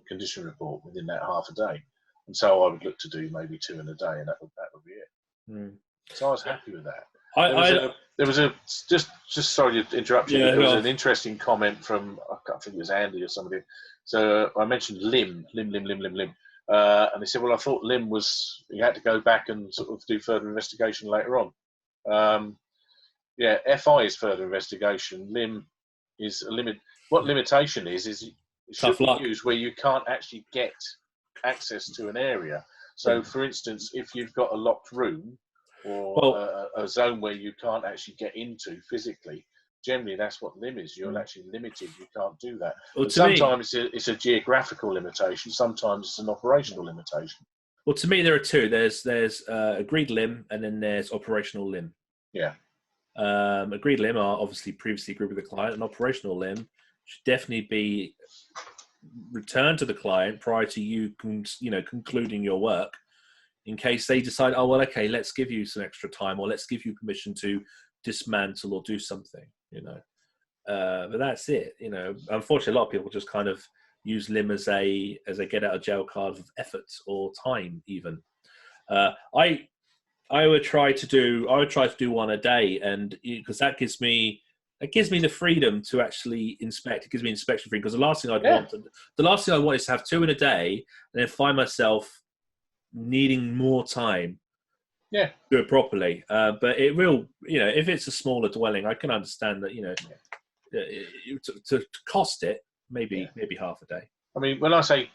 condition report within that half a day. And so I would look to do maybe 2 in a day, and that would be it. So I was happy with that. There was a just sorry to interrupt you. There was an interesting comment from, I can't think it was Andy or somebody. So I mentioned lim. And they said, well, I thought lim was, you had to go back and sort of do further investigation later on. FI is further investigation. Lim is a limit. What limitation is it should be used where you can't actually get access to an area. So, for instance, if you've got a locked room or a zone where you can't actually get into physically, generally that's what lim is. You're actually limited. You can't do that. Well, sometimes it's a geographical limitation. Sometimes it's an operational limitation. Well, to me, there are 2. There's agreed lim, and then there's operational lim. Yeah. Agreed lim are obviously previously agreed with the client, and operational lim should definitely be returned to the client prior to you concluding your work, in case they decide, oh well, okay, let's give you some extra time, or let's give you permission to dismantle or do something. But that's it. Unfortunately, a lot of people just kind of use lim as a get out of jail card of effort or time. Even I would try to do 1 a day, and because that gives me the freedom to actually inspect. It gives me inspection freedom, because the last thing I want is to have 2 in a day and then find myself needing more time. Yeah, do it properly. But it will, if it's a smaller dwelling, I can understand that, to cost it maybe half a day. I mean, when I say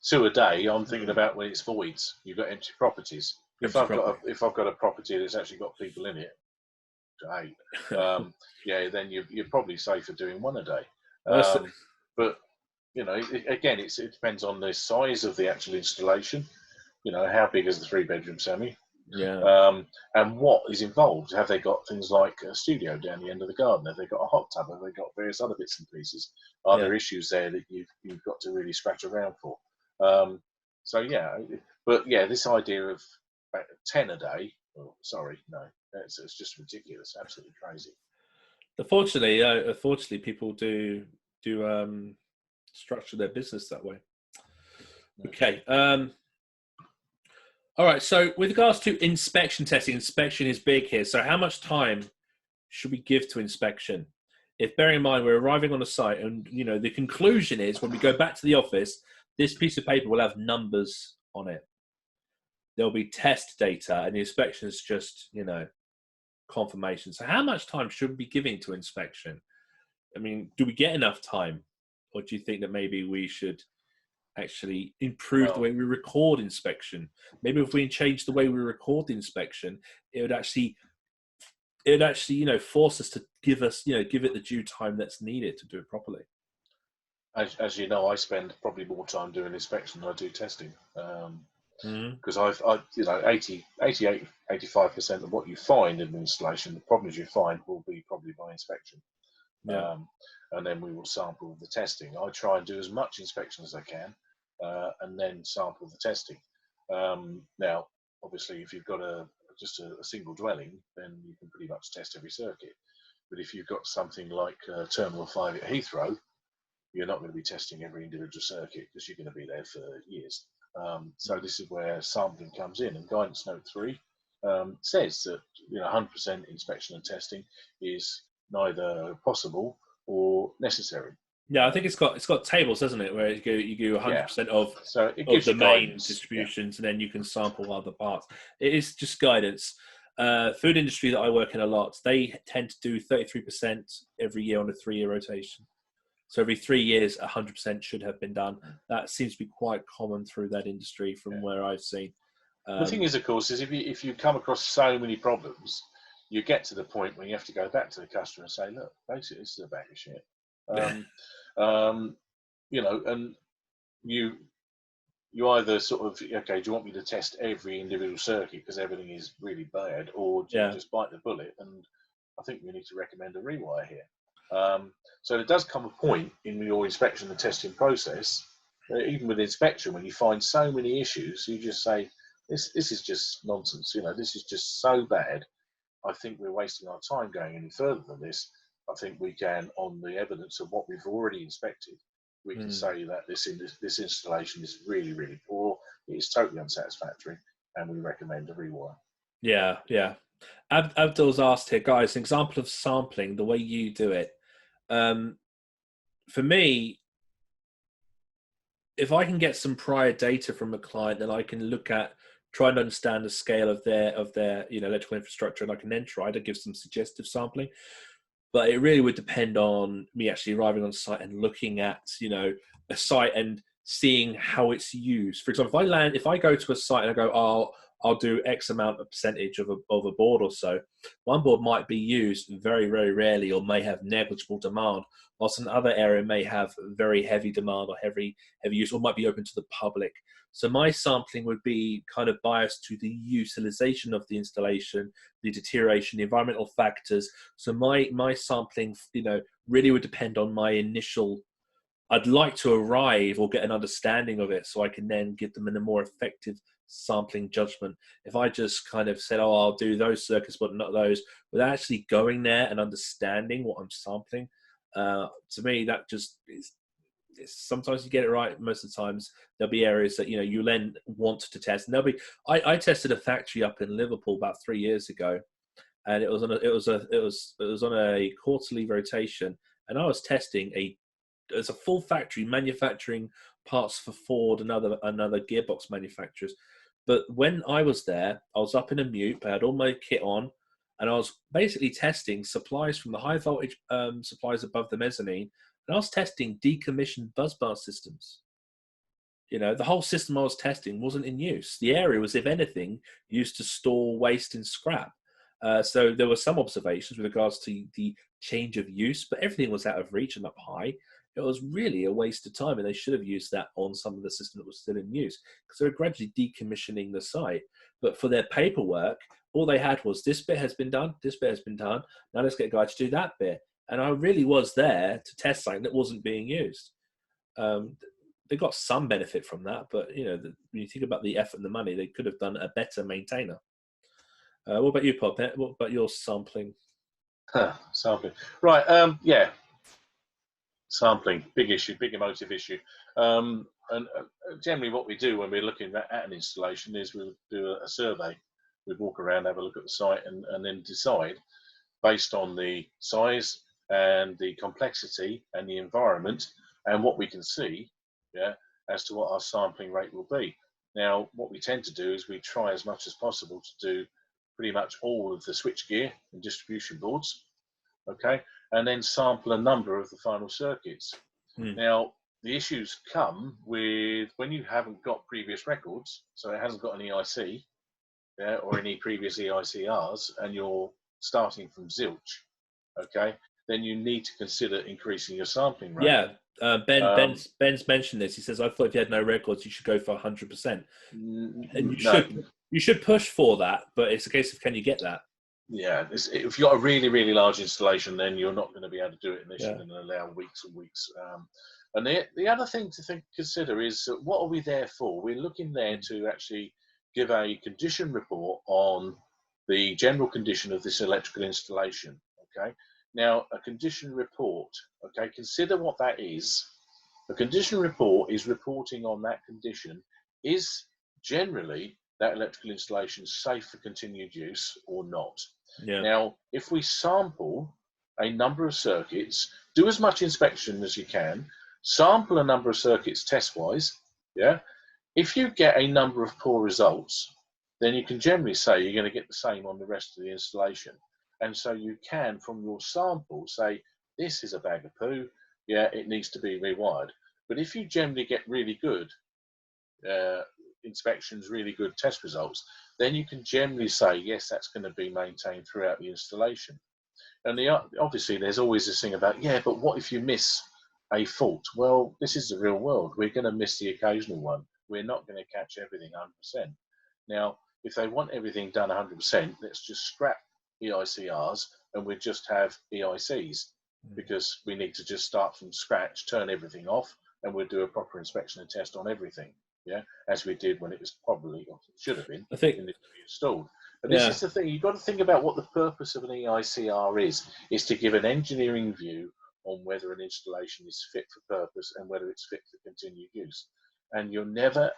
2 a day, I'm thinking about when it's voids. You've got empty properties. If I've got a property that's actually got people in it, then you're probably safer doing 1 a day. But again, it depends on the size of the actual installation. How big is the 3-bedroom semi? Yeah. And what is involved? Have they got things like a studio down the end of the garden? Have they got a hot tub? Have they got various other bits and pieces? Are there issues there that you've got to really scratch around for? This idea of 10 a day. Oh, sorry, no, it's just ridiculous, absolutely crazy. Unfortunately, people do structure their business that way. Okay. All right. So with regards to inspection testing, inspection is big here. So how much time should we give to inspection? If bearing in mind we're arriving on a site and, you know, the conclusion is when we go back to the office, this piece of paper will have numbers on it. There'll be test data and the inspection is just, you know, confirmation. So how much time should we be giving to inspection? I mean, do we get enough time? Or do you think that maybe we should actually improve the way we record inspection? Maybe if we change the way we record the inspection, it would actually, you know, force us to give it the due time that's needed to do it properly. As you know, I spend probably more time doing inspection than I do testing. Because you know, 85% of what you find in an installation, the problems you find will be probably by inspection. Yeah. And then we will sample the testing. I try and do as much inspection as I can, and then sample the testing. Now, obviously, if you've got just a single dwelling, then you can pretty much test every circuit. But if you've got something like Terminal 5 at Heathrow, you're not going to be testing every individual circuit because you're going to be there for years. So this is where sampling comes in, and Guidance Note 3 says that 100% inspection and testing is neither possible or necessary. Yeah, I think it's got tables, doesn't it, where you go 100% of the main distributions, and then you can sample other parts. It is just guidance. Food industry that I work in a lot, they tend to do 33% every year on a 3-year rotation. So every 3 years, 100% should have been done. That seems to be quite common through that industry from where I've seen. The thing is, of course, is if you come across so many problems, you get to the point where you have to go back to the customer and say, look, basically, this is a bag of shit. And you either sort of, okay, do you want me to test every individual circuit because everything is really bad, or do you just bite the bullet? And I think we need to recommend a rewire here. So there does come a point in your inspection and testing process, even with inspection, when you find so many issues, you just say, this is just nonsense. This is just so bad. I think we're wasting our time going any further than this. I think we can, on the evidence of what we've already inspected, we can say that this installation is really, really poor. It is totally unsatisfactory, and we recommend a rewire. Yeah, yeah. Abdul's asked here, guys, an example of sampling, the way you do it. For me, if I can get some prior data from a client, then I can look at, try and understand the scale of their electrical infrastructure, and I can then try to give some suggestive sampling. But it really would depend on me actually arriving on site and looking at, a site and seeing how it's used. For example, if I go to a site and I go, I'll do X amount of percentage of a board or so, one board might be used very, very rarely or may have negligible demand, whilst another area may have very heavy demand or heavy use, or might be open to the public. So my sampling would be kind of biased to the utilization of the installation, the deterioration, the environmental factors. So my sampling, really would depend on my initial. I'd like to arrive or get an understanding of it so I can then give them in a more effective sampling judgment. If I just kind of said, I'll do those circuits but not those, without actually going there and understanding what I'm sampling, to me that just is. Sometimes you get it right. Most of the times there'll be areas that you then want to test, and there'll be. I tested a factory up in Liverpool about 3 years ago, and it was on a quarterly rotation, and I was testing it's a full factory manufacturing parts for Ford and other gearbox manufacturers. But when I was there, I was up in a mute. I had all my kit on, and I was basically testing supplies from the high voltage supplies above the mezzanine. And I was testing decommissioned busbar systems. The whole system I was testing wasn't in use. The area was, if anything, used to store waste and scrap. So there were some observations with regards to the change of use, but everything was out of reach and up high. It was really a waste of time, and they should have used that on some of the system that was still in use, because they were gradually decommissioning the site. But for their paperwork, all they had was, this bit has been done, this bit has been done, now let's get a guy to do that bit. And I really was there to test something that wasn't being used. They got some benefit from that, but when you think about the effort and the money, they could have done a better maintainer. What about you, Bob? What about your sampling? Sampling, right? Yeah. Sampling, big issue, big emotive issue. And generally what we do when we're looking at an installation is we'll do a survey. We'd walk around, have a look at the site, and then decide based on the size and the complexity and the environment and what we can see, yeah, as to what our sampling rate will be. Now, what we tend to do is we try as much as possible to do pretty much all of the switchgear and distribution boards, okay, and then sample a number of the final circuits. Now, the issues come with when you haven't got previous records, so it hasn't got an EIC, yeah, or any previous EICRs, and you're starting from zilch, okay, then you need to consider increasing your sampling rate. Yeah, Ben's mentioned this. He says, I thought if you had no records, you should go for 100%. And you should push for that, but it's a case of, can you get that? Yeah, if you've got a really, really large installation, then you're not going to be able to do it unless you're going to allow weeks and weeks. And the other thing to consider is, what are we there for? We're looking there to actually give a condition report on the general condition of this electrical installation, okay? Now, a condition report, okay, consider what that is. A condition report is reporting on that condition. Is generally that electrical installation safe for continued use or not? Yeah. Now, if we sample a number of circuits, do as much inspection as you can, sample a number of circuits test-wise, yeah? If you get a number of poor results, then you can generally say you're going to get the same on the rest of the installation. And so you can, from your sample, say, this is a bag of poo, yeah, it needs to be rewired. But if you generally get really good inspections, really good test results, then you can generally say, yes, that's going to be maintained throughout the installation. And obviously, there's always this thing about, yeah, but what if you miss a fault? Well, this is the real world. We're going to miss the occasional one. We're not going to catch everything 100%. Now, if they want everything done 100%, let's just scrap EICRs and we just have EICs, because we need to just start from scratch, turn everything off, and we'll do a proper inspection and test on everything, yeah, as we did when it was probably, or should have been, installed. And this is the thing, you've got to think about what the purpose of an EICR is to give an engineering view on whether an installation is fit for purpose and whether it's fit for continued use. And you're never,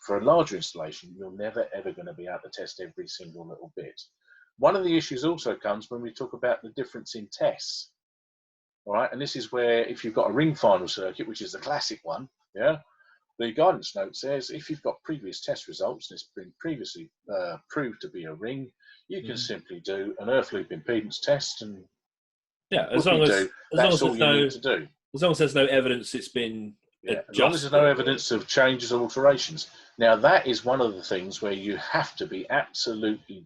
for a larger installation, you're never ever going to be able to test every single little bit. One of the issues also comes when we talk about the difference in tests. All right, and this is where, if you've got a ring final circuit, which is the classic one, yeah, the guidance note says if you've got previous test results and it's been previously proved to be a ring, you can simply do an earth loop impedance test, and as long as there's no evidence it's been as long as there's no evidence of changes or alterations. Now, that is one of the things where you have to be absolutely,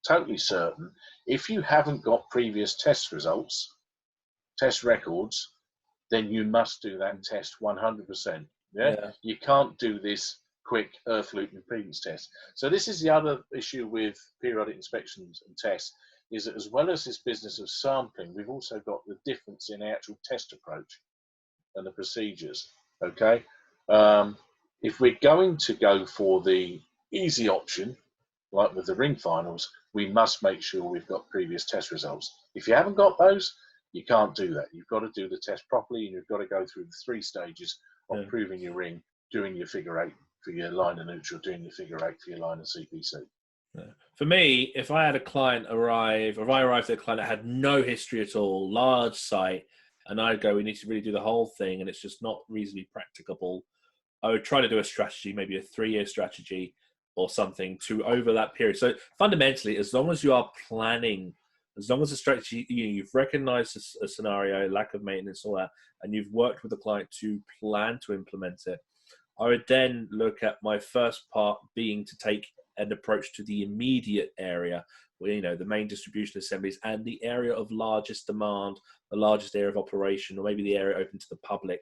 totally certain. If you haven't got previous test results, test records, then you must do that test 100%. Yeah? You can't do this quick earth loop impedance test. So this is the other issue with periodic inspections and tests, is that as well as this business of sampling, we've also got the difference in the actual test approach and the procedures, okay? If we're going to go for the easy option, like with the ring finals, we must make sure we've got previous test results. If you haven't got those, you can't do that. You've got to do the test properly, and you've got to go through the 3 stages of proving your ring, doing your figure 8 for your line and neutral, doing your figure 8 for your line and CPC. Yeah. For me, if I had a client arrive, or if I arrived at a client that had no history at all, large site, and I'd go, we need to really do the whole thing, and it's just not reasonably practicable, I would try to do a strategy, maybe a 3-year strategy or something, to over that period. So fundamentally, as long as you are planning, as long as the strategy, you've recognized a scenario, lack of maintenance, all that, and you've worked with the client to plan to implement it, I would then look at my first part being to take an approach to the immediate area, where, the main distribution assemblies and the area of largest demand, the largest area of operation, or maybe the area open to the public.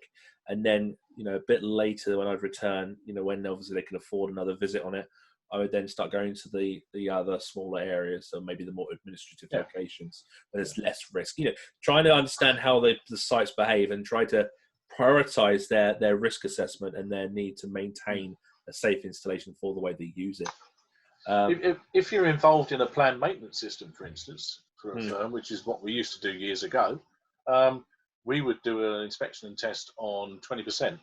And then, a bit later when I'd return, when obviously they can afford another visit on it, I would then start going to the other smaller areas, so maybe the more administrative locations where there's less risk. Trying to understand how the sites behave and try to prioritize their risk assessment and their need to maintain a safe installation for the way they use it. If you're involved in a planned maintenance system, for instance, for a firm, which is what we used to do years ago, we would do an inspection and test on 20%.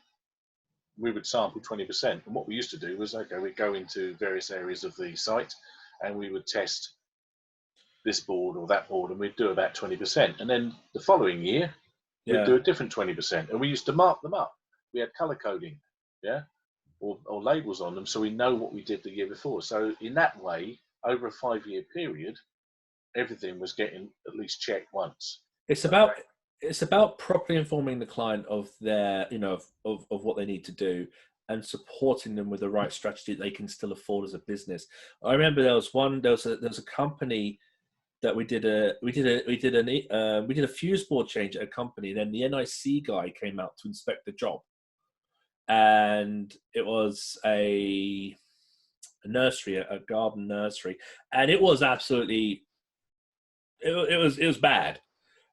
We would sample 20%. And what we used to do was, okay, we'd go into various areas of the site and we would test this board or that board, and we'd do about 20%. And then the following year, we'd do a different 20%. And we used to mark them up. We had color coding, or labels on them, so we know what we did the year before. So in that way, over a 5-year period, everything was getting at least checked once. It's about properly informing the client of their, of what they need to do, and supporting them with the right strategy that they can still afford as a business. I remember there was a company that we did a fuse board change at a company. Then the NIC guy came out to inspect the job, and it was a nursery, a garden nursery, and it was absolutely, it was bad.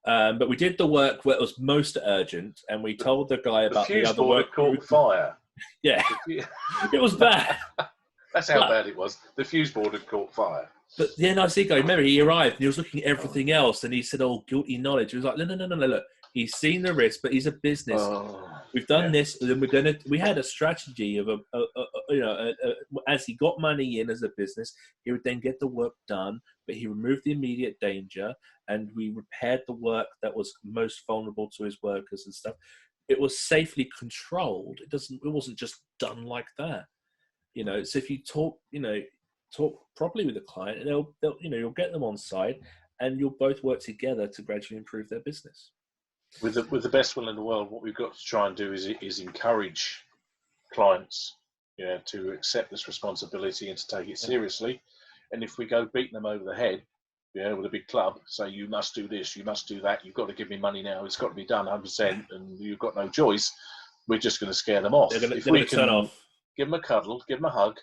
But we did the work where it was most urgent, and we told the guy about the other work. The fuse board had caught fire. Yeah, it was bad. That's how bad it was. The fuse board had caught fire. But the NIC guy, remember, he arrived and he was looking at everything else, and he said, "Oh, guilty knowledge." He was like, "No, look. He's seen the risk, but he's a business. We've done this, and then we had a strategy of as he got money in as a business, he would then get the work done, but he removed the immediate danger, and we repaired the work that was most vulnerable to his workers and stuff. It was safely controlled. It wasn't just done like that, So if you talk properly with the client, and you'll get them on side, and you'll both work together to gradually improve their business. With the best will in the world, what we've got to try and do is encourage clients, to accept this responsibility and to take it seriously. And if we go beating them over the head, with a big club, say you must do this, you must do that, you've got to give me money now, it's got to be done 100%, and you've got no choice, we're just going to scare them off. If we can turn off, give them a cuddle, give them a hug,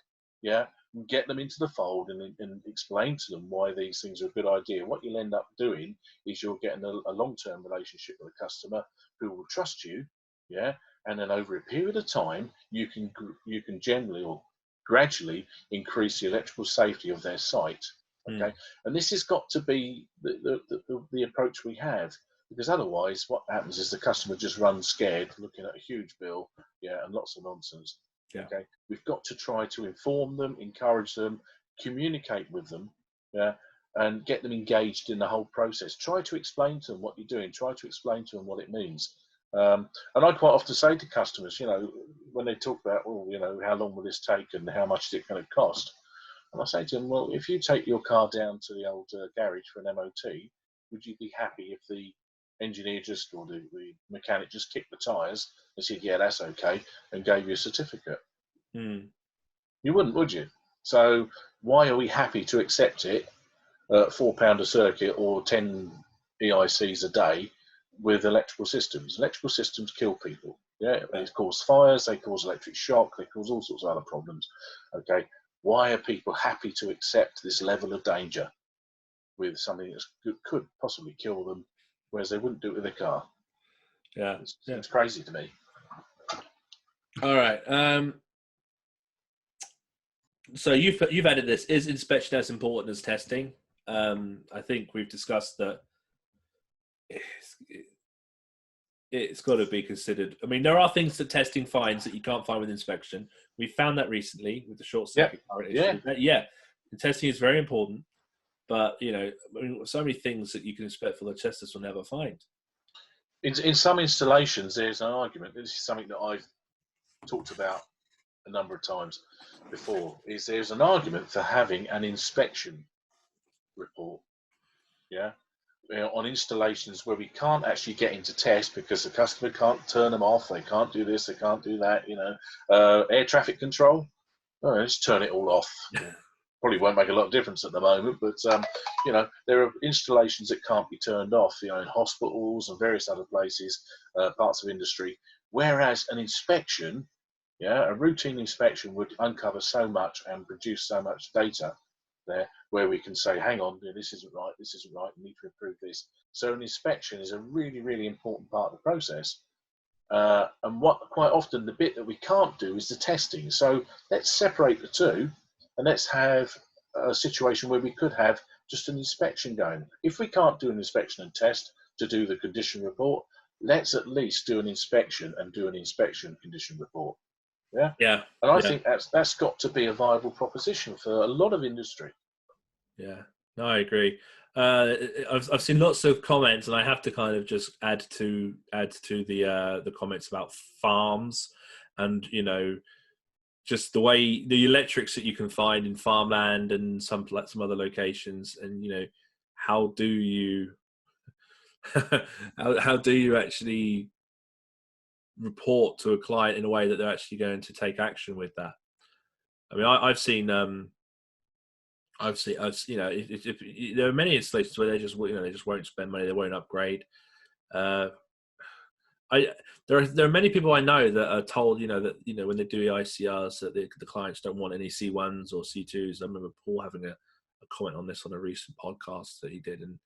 and get them into the fold and explain to them why these things are a good idea. What you'll end up doing is you're getting a long-term relationship with a customer who will trust you, and then over a period of time, you can generally or gradually increase the electrical safety of their site. Okay, and this has got to be the approach we have, because otherwise, what happens is the customer just runs scared, looking at a huge bill, and lots of nonsense. Yeah. Okay, we've got to try to inform them, encourage them, communicate with them, and get them engaged in the whole process. Try to explain to them what you're doing. Try to explain to them what it means. And I quite often say to customers, when they talk about, how long will this take and how much is it going to cost? And I say to them, well, if you take your car down to the old garage for an MOT, would you be happy if the engineer or the mechanic just kicked the tyres and said, yeah, that's okay, and gave you a certificate? You wouldn't, would you? So why are we happy to accept it at £4 a circuit or 10 EICs a day with electrical systems? Electrical systems kill people. They cause fires, they cause electric shock, they cause all sorts of other problems. Okay, why are people happy to accept this level of danger with something that could possibly kill them, whereas they wouldn't do it with a car? It's crazy to me. All right. So you've added this. Is inspection as important as testing? I think we've discussed that it's got to be considered. I mean, there are things that testing finds that you can't find with inspection. We found that recently with the short circuit current issue. The testing is very important, but so many things that you can expect for the testers will never find. In some installations, there's an argument. This is something that I've talked about a number of times before. There's an argument for having an inspection report. On installations where we can't actually get into test because the customer can't turn them off, they can't do this, they can't do that. Air traffic control. Let's turn it all off. Probably won't make a lot of difference at the moment, but there are installations that can't be turned off, in hospitals and various other places, parts of industry. Whereas an inspection, a routine inspection would uncover so much and produce so much data there, where we can say, hang on, this isn't right, we need to improve this. So an inspection is a really, really important part of the process. And what quite often the bit that we can't do is the testing. So let's separate the two, and let's have a situation where we could have just an inspection going. If we can't do an inspection and test to do the condition report, let's at least do an inspection and do an inspection condition report. Yeah. Yeah. And I Yeah. think that's got to be a viable proposition for a lot of industry. Yeah. No, I agree. I've seen lots of comments, and I have to kind of just add to the comments about farms, and just the way the electrics that you can find in farmland and some other locations, and how do you how do you actually report to a client in a way that they're actually going to take action with that? I mean, I've seen there are many installations where they just won't spend money, they won't upgrade. There are many people I know that are told that when they do EICRs that the clients don't want any C1s or C2s. I remember Paul having a comment on this on a recent podcast that he did, and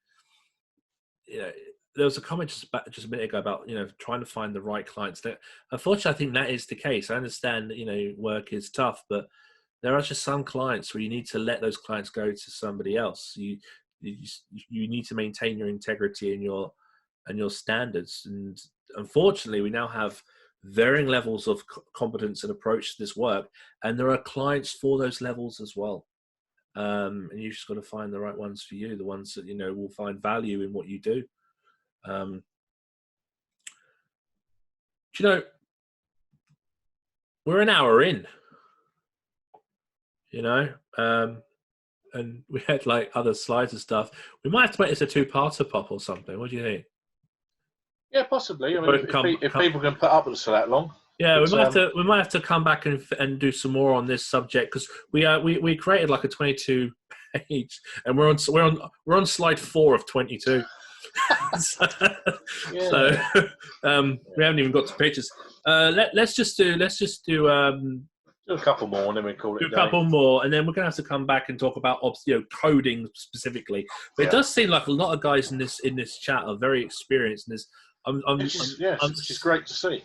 there was a comment just a minute ago about trying to find the right clients. That unfortunately, I think that is the case. I understand that work is tough, but there are just some clients where you need to let those clients go to somebody else. You need to maintain your integrity and your standards. And unfortunately, we now have varying levels of competence and approach to this work, and there are clients for those levels as well. And you just got to find the right ones for you, the ones that will find value in what you do. We're an hour in, and we had like other slides and stuff. We might have to make this a two-parter, Pop, or something. What do you think? Yeah, possibly. I mean, if people can put up with us for that long. Yeah, we might have to come back and do some more on this subject, because we created like a 22 page, and we're on slide 4 of 22. So we haven't even got to pictures. Let's just do a couple more, and then we call it. Do a couple more, and then we're gonna have to come back and talk about coding specifically. But it does seem like a lot of guys in this chat are very experienced in this. Which is great to see.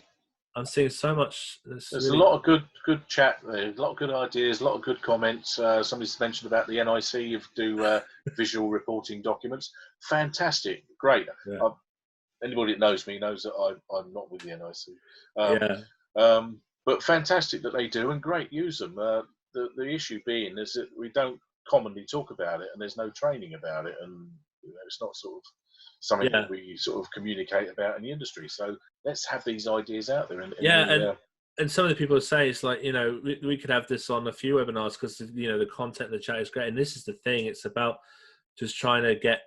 I'm seeing so much. There's a lot of good chat there, a lot of good ideas, a lot of good comments. Somebody's mentioned about the NIC of do visual reporting documents. Fantastic, great. Yeah. Anybody that knows me knows that I'm not with the NIC. But fantastic that they do, and great, use them. The issue being is that we don't commonly talk about it, and there's no training about it, and it's not sort of something that we sort of communicate about in the industry. So let's have these ideas out there. And some of the people say it's like, we could have this on a few webinars, because the content in the chat is great. And this is the thing, it's about just trying to get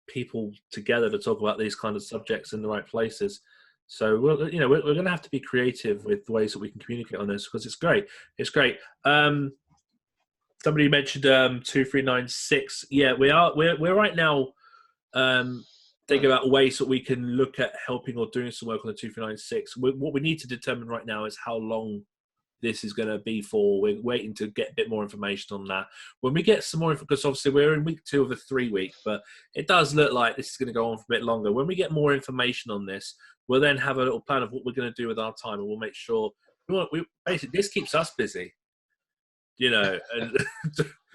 people together to talk about these kind of subjects in the right places. So we're going to have to be creative with ways that we can communicate on this, because it's great. Somebody mentioned 2396. Yeah, we're right now thinking about ways that we can look at helping or doing some work on the 2396. What we need to determine right now is how long this is going to be for. We're waiting to get a bit more information on that. When we get some more information, because obviously we're in week 2 of a 3-week, but it does look like this is going to go on for a bit longer. When we get more information on this, we'll then have a little plan of what we're going to do with our time, and we'll make sure basically this keeps us busy, and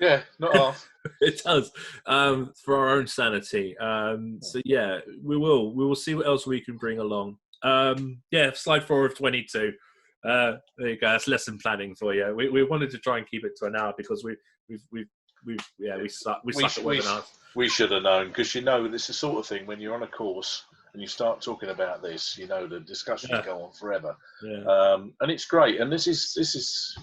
yeah, not half. It does, for our own sanity. So yeah, we will see what else we can bring along. Slide 4 of 22. There you go. That's lesson planning for you. We wanted to try and keep it to an hour, because we suck at webinars. We should have known, because this is the sort of thing when you're on a course and you start talking about this, the discussions go on forever. And it's great. And this is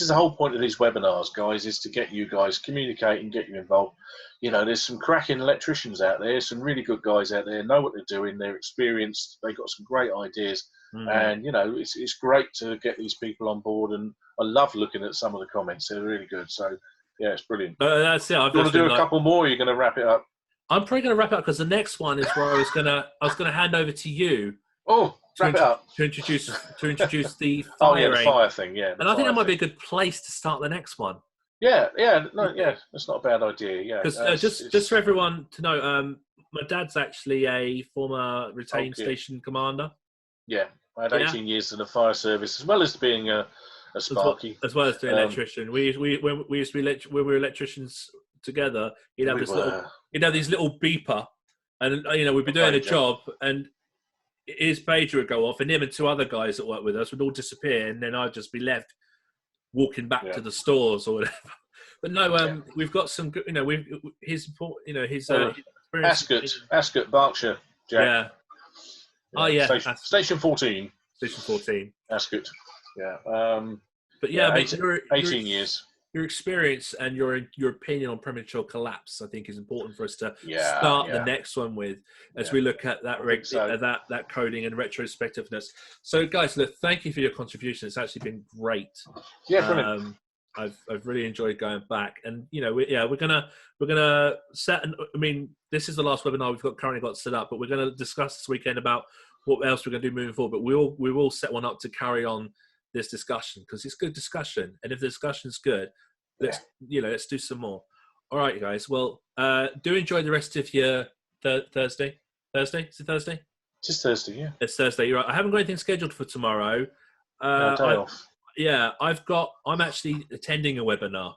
the whole point of these webinars, guys, is to get you guys communicate and get you involved. There's some cracking electricians out there, some really good guys out there, know what they're doing, they're experienced, they've got some great ideas. And it's great to get these people on board, and I love looking at some of the comments. They're really good. So yeah, it's brilliant. That's it. You want to do a couple more, or you're going to wrap it up? I'm probably going to wrap it up, because the next one is where I was going to hand over to you. Oh, wrap it up. To introduce the fire. Oh yeah, the fire thing. Yeah, and I think that might be a good place to start the next one. Yeah, that's not a bad idea. Yeah, because just for everyone to know, my dad's actually a former retained station commander. Yeah, I had 18 years in the fire service, as well as being a Sparky. As well as being an electrician. When we were electricians together, he'd have these little beeper, and we'd be doing a job, and his pager would go off, and him and 2 other guys that work with us would all disappear, and then I'd just be left walking back to the stores or whatever. But no, we've got some good, his experience. Ascot, Berkshire, Jack. Yeah. Oh yeah. Station 14. Station 14. Ascot. Yeah. But yeah, 18 years. Your experience and your opinion on premature collapse, I think, is important for us to start the next one with, as we look at that that coding and retrospectiveness. So, guys, look, thank you for your contribution. It's actually been great. Yeah, brilliant. I've really enjoyed going back, and we're gonna set. I mean, this is the last webinar we've currently got set up, but we're gonna discuss this weekend about what else we're gonna do moving forward. But we will set one up to carry on this discussion, because it's good discussion, and if the discussion's good, let's do some more. All right, guys. Well, do enjoy the rest of your Thursday. Is it Thursday? Just Thursday, yeah. It's Thursday. You're right. I haven't got anything scheduled for tomorrow. Day off. Yeah, I'm actually attending a webinar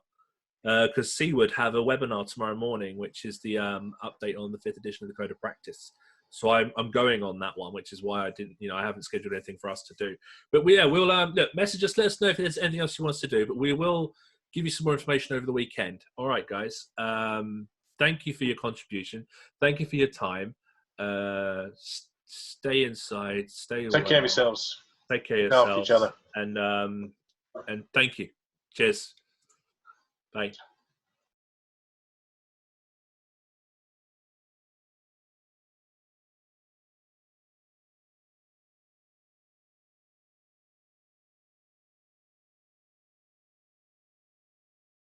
because Seawood have a webinar tomorrow morning, which is the update on the 5th edition of the Code of Practice. So I'm going on that one, which is why I didn't, I haven't scheduled anything for us to do. But we'll look, message us, let us know if there's anything else you want us to do. But we will give you some more information over the weekend. All right, guys. Thank you for your contribution. Thank you for your time. Stay inside. Take care of yourselves. Take care of yourselves. Help each other. And thank you. Cheers. Bye.